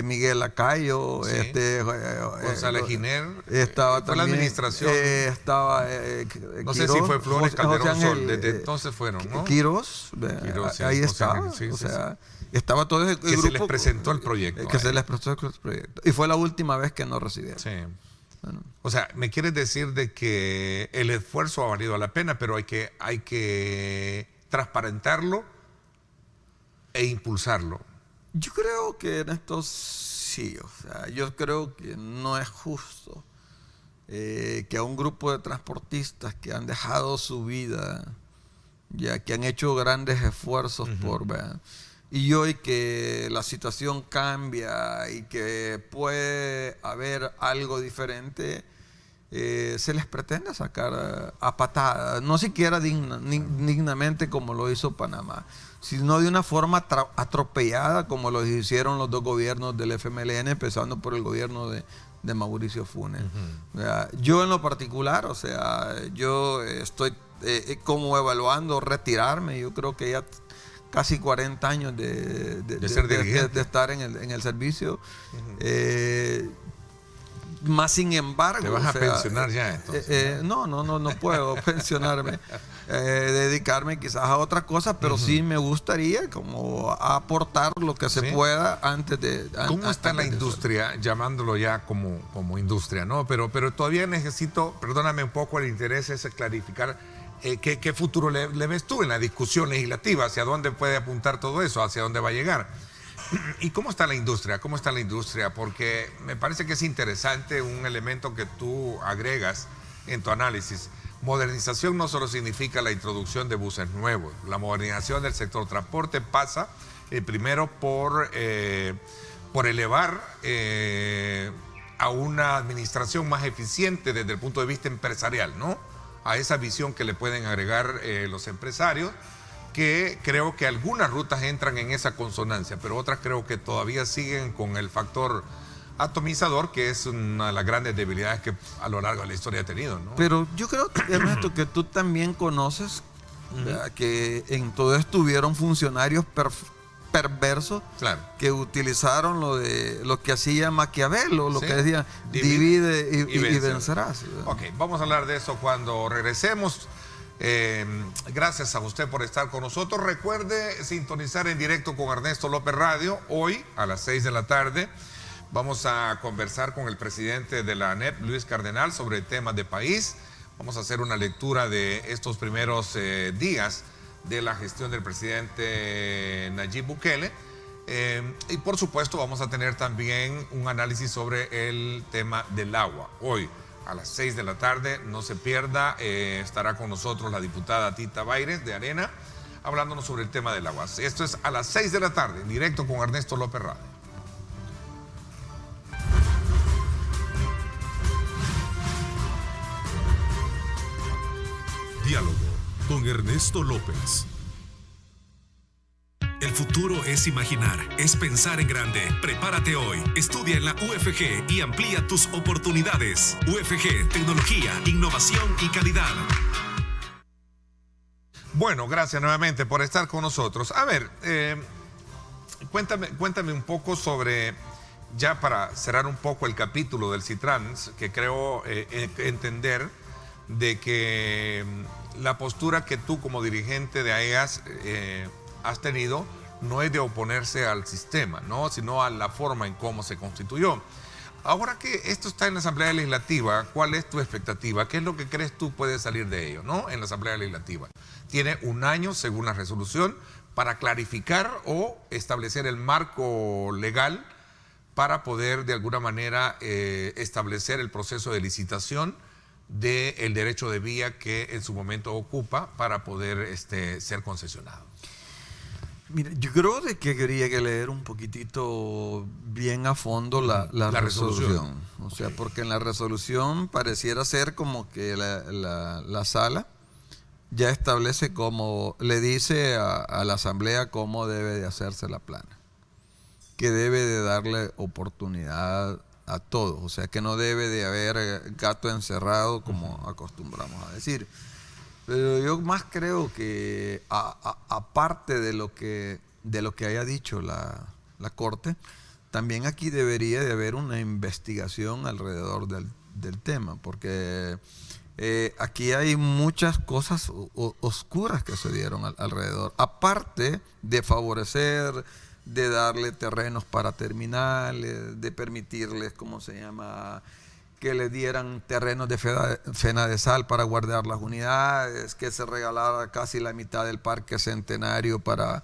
Miguel Lacayo, González Giner. Estaba fue también, la administración. Estaba no Quirós, sé si fue Flores Calderón Sol, desde entonces fueron, ¿no? Quirós, ahí estaba. Estaba todo el grupo. Se les presentó el proyecto. Se les presentó el proyecto. Y fue la última vez que nos recibieron. Sí. Bueno. O sea, me quieres decir de que el esfuerzo ha valido la pena, pero hay que transparentarlo e impulsarlo. Yo creo que en esto sí. O sea, yo creo que no es justo que a un grupo de transportistas que han dejado su vida, ya que han hecho grandes esfuerzos por ver. Y hoy que la situación cambia y que puede haber algo diferente, se les pretende sacar a patadas, no siquiera dignamente como lo hizo Panamá, sino de una forma atropellada como lo hicieron los dos gobiernos del FMLN, empezando por el gobierno de Mauricio Funes. Yo en lo particular, o sea, yo estoy como evaluando retirarme. Yo creo que ya casi 40 años de estar en el servicio. Más sin embargo... ¿Te vas a pensionar ya entonces? No puedo pensionarme. Dedicarme quizás a otra cosa, pero sí me gustaría como aportar lo que se pueda antes de... ¿Cómo está la industria, llamándolo ya como industria, ¿no? Pero todavía necesito, perdóname un poco, el interés es clarificar qué futuro le ves tú en la discusión legislativa, hacia dónde puede apuntar todo eso, hacia dónde va a llegar. ¿Y cómo está la industria? ¿Cómo está la industria? Porque me parece que es interesante un elemento que tú agregas en tu análisis. Modernización no solo significa la introducción de buses nuevos. La modernización del sector transporte pasa primero por elevar a una administración más eficiente desde el punto de vista empresarial, ¿no? A esa visión que le pueden agregar los empresarios, que creo que algunas rutas entran en esa consonancia, pero otras creo que todavía siguen con el factor atomizador, que es una de las grandes debilidades que a lo largo de la historia ha tenido, ¿no? Pero yo creo, Ernesto, que tú también conoces que en todo esto hubieron funcionarios perversos, claro, que utilizaron lo que hacía Maquiavelo, lo que decía divide y vencerás. Ok, vamos a hablar de eso cuando regresemos. Gracias a usted por estar con nosotros. Recuerde sintonizar en directo con Ernesto López Radio. Hoy a las 6 de la tarde vamos a conversar con el presidente de la ANEP, Luis Cardenal, sobre temas de país. Vamos a hacer una lectura de estos primeros días de la gestión del presidente Nayib Bukele. Y por supuesto vamos a tener también un análisis sobre el tema del agua. Hoy a las 6 de la tarde, no se pierda, estará con nosotros la diputada Tita Baires de Arena, hablándonos sobre el tema del agua. Esto es a las 6 de la tarde, en directo con Ernesto López Radio. Diálogo con Ernesto López. El futuro es imaginar, es pensar en grande. Prepárate hoy. Estudia en la UFG y amplía tus oportunidades. UFG, tecnología, innovación y calidad. Bueno, gracias nuevamente por estar con nosotros. A ver, cuéntame un poco sobre, ya para cerrar un poco el capítulo del Citrans, que creo entender de que la postura que tú como dirigente de AEAS has tenido no es de oponerse al sistema, ¿no?, sino a la forma en cómo se constituyó. Ahora que esto está en la Asamblea Legislativa, ¿cuál es tu expectativa? ¿Qué es lo que crees tú puede salir de ello, ¿no? En la Asamblea Legislativa. Tiene un año, según la resolución, para clarificar o establecer el marco legal para poder, de alguna manera, establecer el proceso de licitación del derecho de vía que en su momento ocupa para poder ser concesionado. Mira, yo creo de que quería que leer un poquitito bien a fondo la resolución. O sea, porque en la resolución pareciera ser como que la sala ya establece cómo, le dice a la asamblea cómo debe de hacerse la plana, que debe de darle oportunidad a todos, o sea, que no debe de haber gato encerrado como acostumbramos a decir. Pero yo más creo que aparte de lo que haya dicho la Corte, también aquí debería de haber una investigación alrededor del tema, porque aquí hay muchas cosas oscuras que se dieron alrededor, aparte de favorecer, de darle terrenos para terminales, de permitirles, ¿cómo se llama?, que le dieran terrenos de Fenadesal para guardar las unidades, que se regalara casi la mitad del Parque Centenario para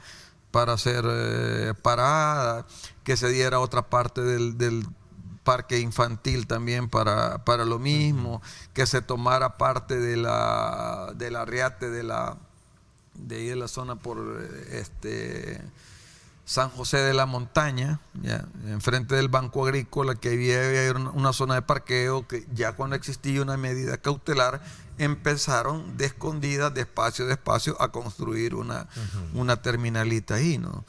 hacer parada, que se diera otra parte del parque infantil también para lo mismo, que se tomara parte del arriate de ahí de la zona por San José de la Montaña, ya, enfrente del Banco Agrícola, que había una zona de parqueo que ya cuando existía una medida cautelar empezaron de escondidas, despacio a construir una terminalita ahí, ¿no?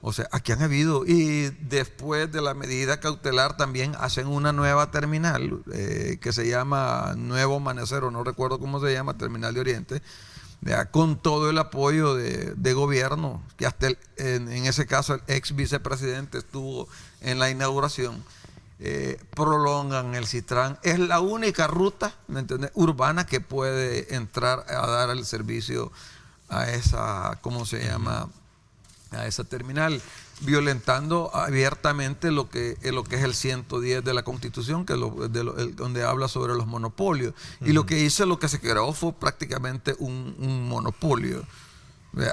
O sea, aquí han habido, y después de la medida cautelar también hacen una nueva terminal que se llama Nuevo Amanecer, o no recuerdo cómo se llama, Terminal de Oriente, con todo el apoyo de gobierno, que hasta en ese caso el ex vicepresidente estuvo en la inauguración. Prolongan el Citrán. Es la única ruta, ¿me entiendes?, urbana que puede entrar a dar el servicio a esa, ¿cómo se llama?, a esa terminal, violentando abiertamente lo que es el 110 de la Constitución, que donde habla sobre los monopolios. Y lo que se creó fue prácticamente un monopolio.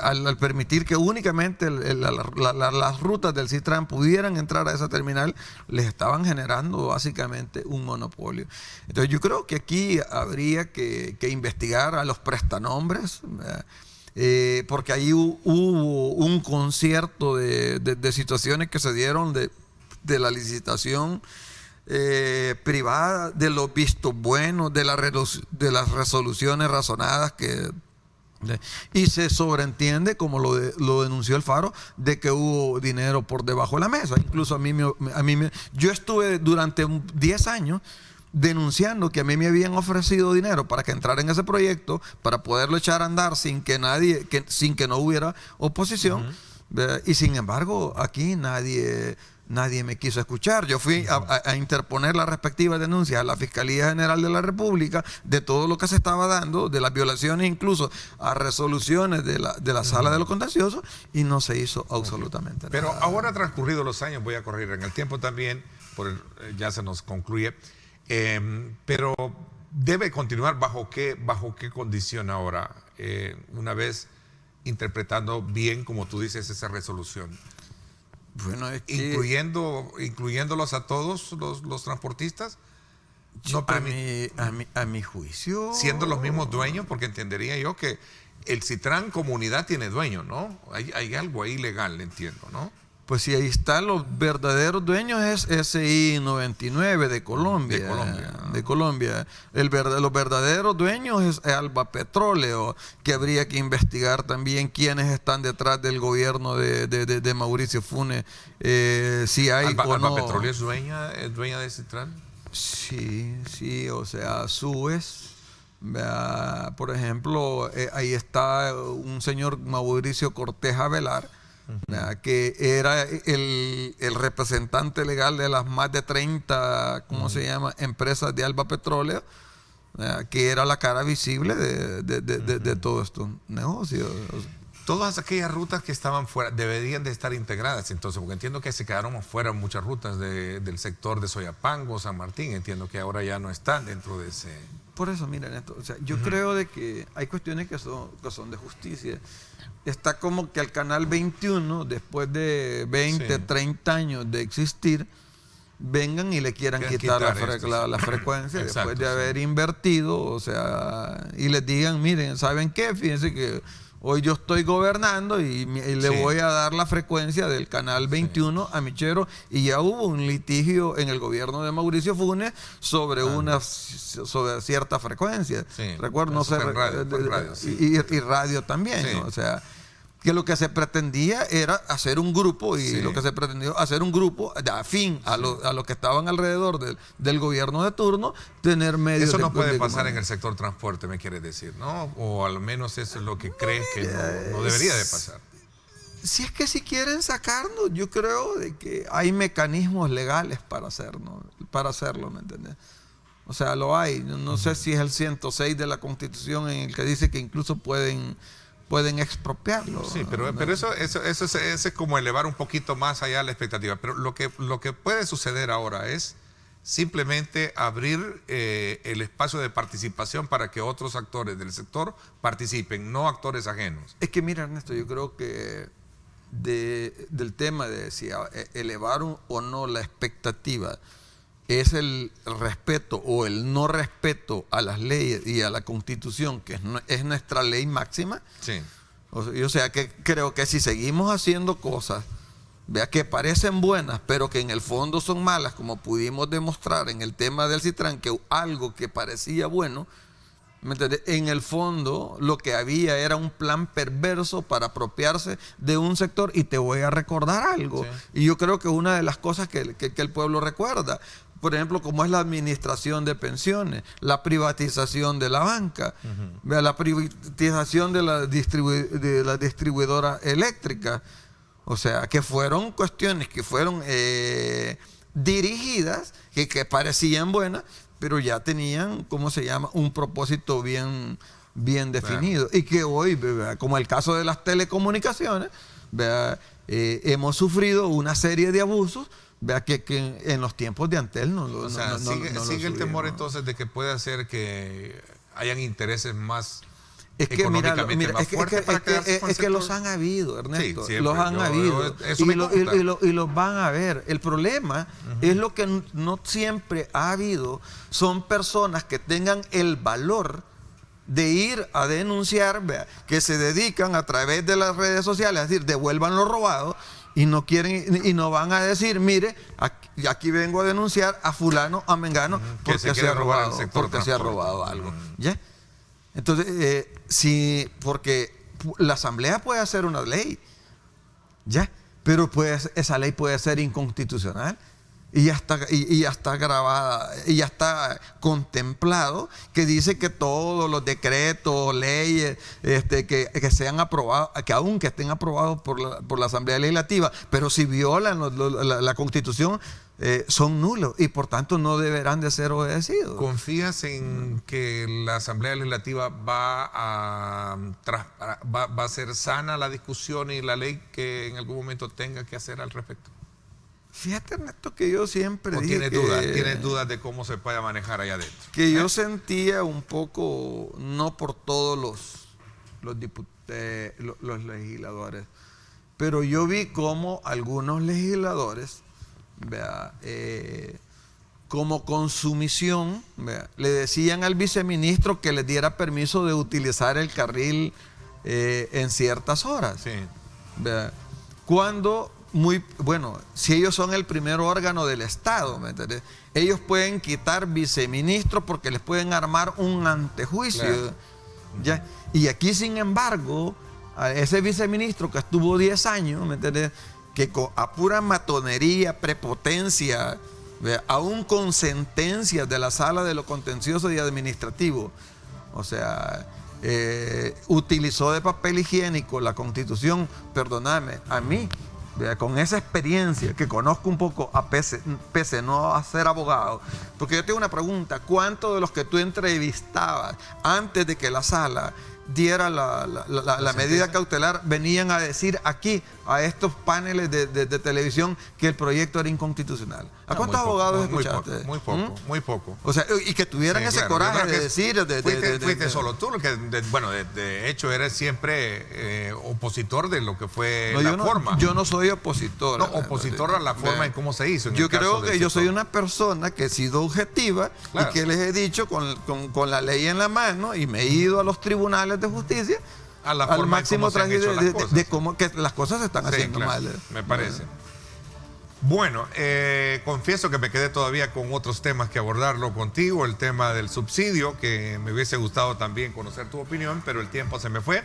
Al permitir que únicamente las rutas del Citrán pudieran entrar a esa terminal, les estaban generando básicamente un monopolio. Entonces yo creo que aquí habría que investigar a los prestanombres, porque ahí hubo un concierto de situaciones que se dieron de la licitación privada, de los vistos buenos, de las resoluciones razonadas y se sobreentiende, como lo denunció el Faro, de que hubo dinero por debajo de la mesa. Incluso yo estuve durante 10 años denunciando que a mí me habían ofrecido dinero para que entrara en ese proyecto, para poderlo echar a andar sin que no hubiera oposición. Y sin embargo, aquí nadie me quiso escuchar. Yo fui a interponer la respectiva denuncia a la Fiscalía General de la República de todo lo que se estaba dando, de las violaciones incluso a resoluciones de la Sala de lo Contencioso, y no se hizo absolutamente nada. Pero ahora, transcurridos los años, voy a correr en el tiempo también, ya se nos concluye, pero debe continuar bajo qué condición ahora, una vez interpretando bien, como tú dices, esa resolución. Bueno, es que incluyéndolos a todos los transportistas. No a mi juicio, siendo los mismos dueños, porque entendería yo que el Citrán como unidad tiene dueño, ¿no? Hay algo ahí legal, entiendo, ¿no? Pues sí, ahí están los verdaderos dueños, es SI 99 de Colombia. De Colombia. Los verdaderos dueños es Alba Petróleo, que habría que investigar también quiénes están detrás del gobierno de Mauricio Funes, si hay o no. ¿Alba Petróleo es dueña de Citrán? Sí, o sea, Suez. Por ejemplo, ahí está un señor Mauricio Cortés Avelar, que era el representante legal de las más de 30, se llama?, empresas de Alba Petróleo, que era la cara visible de todos estos negocios. todas aquellas rutas que estaban fuera deberían de estar integradas, entonces, porque entiendo que se quedaron fuera muchas rutas del sector de Soyapango, San Martín, entiendo que ahora ya no están dentro de ese... Por eso, miren esto, o sea, yo creo de que hay cuestiones que son de justicia. Está como que al Canal 21, después de 20, 30 años de existir, vengan y le quieran quitar la frecuencia. Exacto, después de haber invertido, o sea, y les digan, miren, ¿saben qué? Fíjense que hoy yo estoy gobernando y le voy a dar la frecuencia del Canal 21 a Michero, y ya hubo un litigio en el gobierno de Mauricio Funes sobre sobre cierta frecuencia. Recuerdo, no sé, y radio también, ¿no? O sea, que lo que se pretendía era hacer un grupo, y lo que se pretendió hacer un grupo de afín a los que estaban alrededor del gobierno de turno, tener medios. Eso no puede pasar en el sector transporte, me quiere decir, ¿no? O al menos eso es lo que crees que no debería de pasar. Si es que si quieren sacarnos, yo creo de que hay mecanismos legales para hacerlo, ¿me entiendes? O sea, lo hay. No sé si es el 106 de la Constitución en el que dice que incluso pueden expropiarlo. Sí, pero eso es como elevar un poquito más allá la expectativa. Pero lo que puede suceder ahora es simplemente abrir el espacio de participación para que otros actores del sector participen, no actores ajenos. Es que mira, Ernesto, yo creo que del tema de si elevar o no la expectativa es el respeto o el no respeto a las leyes y a la Constitución, que es nuestra ley máxima. Sí. O sea, que creo que si seguimos haciendo cosas, vea, que parecen buenas, pero que en el fondo son malas, como pudimos demostrar en el tema del Citran, que algo que parecía bueno, ¿me entiendes? En el fondo lo que había era un plan perverso para apropiarse de un sector. Y te voy a recordar algo, y yo creo que una de las cosas que el pueblo recuerda, por ejemplo, como es la administración de pensiones, la privatización de la banca, la privatización de la distribuidora eléctrica. O sea, que fueron cuestiones que fueron dirigidas, que parecían buenas, pero ya tenían, ¿cómo se llama?, un propósito bien definido. Y que hoy, ¿verdad?, como el caso de las telecomunicaciones, ¿verdad?, hemos sufrido una serie de abusos. Vea que en los tiempos de Antel sigue el temor entonces de que pueda ser que hayan intereses más económicamente más fuertes para quedarse con el sector. Es que los han habido, Ernesto, los han habido y los van a ver. El problema es lo que no siempre ha habido, son personas que tengan el valor de ir a denunciar, vea, que se dedican a través de las redes sociales a decir, devuelvan lo robado. Y no quieren, y no van a decir, mire, aquí vengo a denunciar a fulano, a mengano, porque se ha robado algo. ¿Ya? Entonces, porque la Asamblea puede hacer una ley, ¿ya? Pero esa ley puede ser inconstitucional. Y ya está grabada, y ya está contemplado, que dice que todos los decretos, leyes que sean aprobados, que aunque estén aprobados por la Asamblea Legislativa, pero si violan la Constitución, son nulos y por tanto no deberán de ser obedecidos. ¿Confías en que la Asamblea Legislativa va a ser sana la discusión y la ley que en algún momento tenga que hacer al respecto? Fíjate, Ernesto, que yo siempre dije ¿Tienes dudas de cómo se puede manejar allá adentro? Que yo sentía un poco, no por todos los legisladores, pero yo vi cómo algunos legisladores, vea, como consumición, vea, le decían al viceministro que les diera permiso de utilizar el carril en ciertas horas. Sí. Vea, cuando... si ellos son el primer órgano del Estado, ¿me entiendes? Ellos pueden quitar viceministros porque les pueden armar un antejuicio. Claro. ¿Ya? Y aquí, sin embargo, a ese viceministro que estuvo 10 años, ¿me entiendes?, que a pura matonería, prepotencia, ¿ve?, aún con sentencias de la Sala de lo Contencioso y Administrativo, o sea, utilizó de papel higiénico la Constitución. Perdóname, a mí, con esa experiencia que conozco un poco, pese no a ser abogado, porque yo tengo una pregunta: ¿cuántos de los que tú entrevistabas antes de que la sala diera la medida cautelar, venían a decir aquí, a estos paneles de televisión, que el proyecto era inconstitucional. ¿A cuántos abogados escuchaste? Muy poco. O sea, y que tuvieran ese coraje de decir... Fuiste solo tú, de hecho eres siempre opositor de lo que fue forma. Yo no soy opositor. No, opositor a la forma en cómo se hizo. Yo creo que yo soy una persona que he sido objetiva y que les he dicho con la ley en la mano, y me he ido a los tribunales de justicia al máximo traje de cómo que las cosas se están haciendo mal. Me parece. Bueno, confieso que me quedé todavía con otros temas que abordarlo contigo, el tema del subsidio, que me hubiese gustado también conocer tu opinión, pero el tiempo se me fue.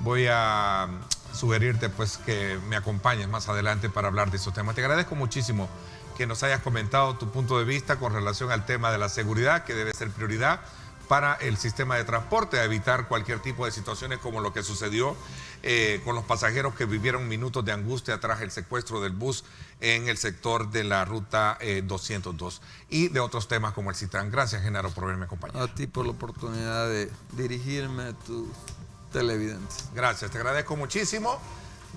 Voy a sugerirte pues que me acompañes más adelante para hablar de esos temas. Te agradezco muchísimo que nos hayas comentado tu punto de vista con relación al tema de la seguridad, que debe ser prioridad para el sistema de transporte, a evitar cualquier tipo de situaciones como lo que sucedió con los pasajeros que vivieron minutos de angustia tras el secuestro del bus en el sector de la ruta 202, y de otros temas como el Citrán. Gracias, Genaro, por haberme acompañado. A ti por la oportunidad de dirigirme a tus televidentes. Gracias, te agradezco muchísimo.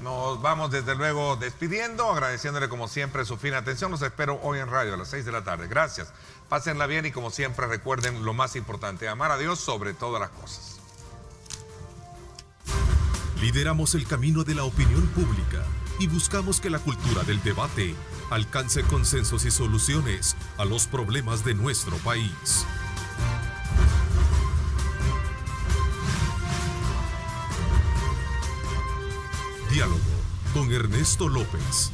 Nos vamos desde luego despidiendo, agradeciéndole como siempre su fina atención. Los espero hoy en radio a las 6 de la tarde. Gracias. Pásenla bien y como siempre recuerden lo más importante, amar a Dios sobre todas las cosas. Lideramos el camino de la opinión pública y buscamos que la cultura del debate alcance consensos y soluciones a los problemas de nuestro país. Diálogo con Ernesto López.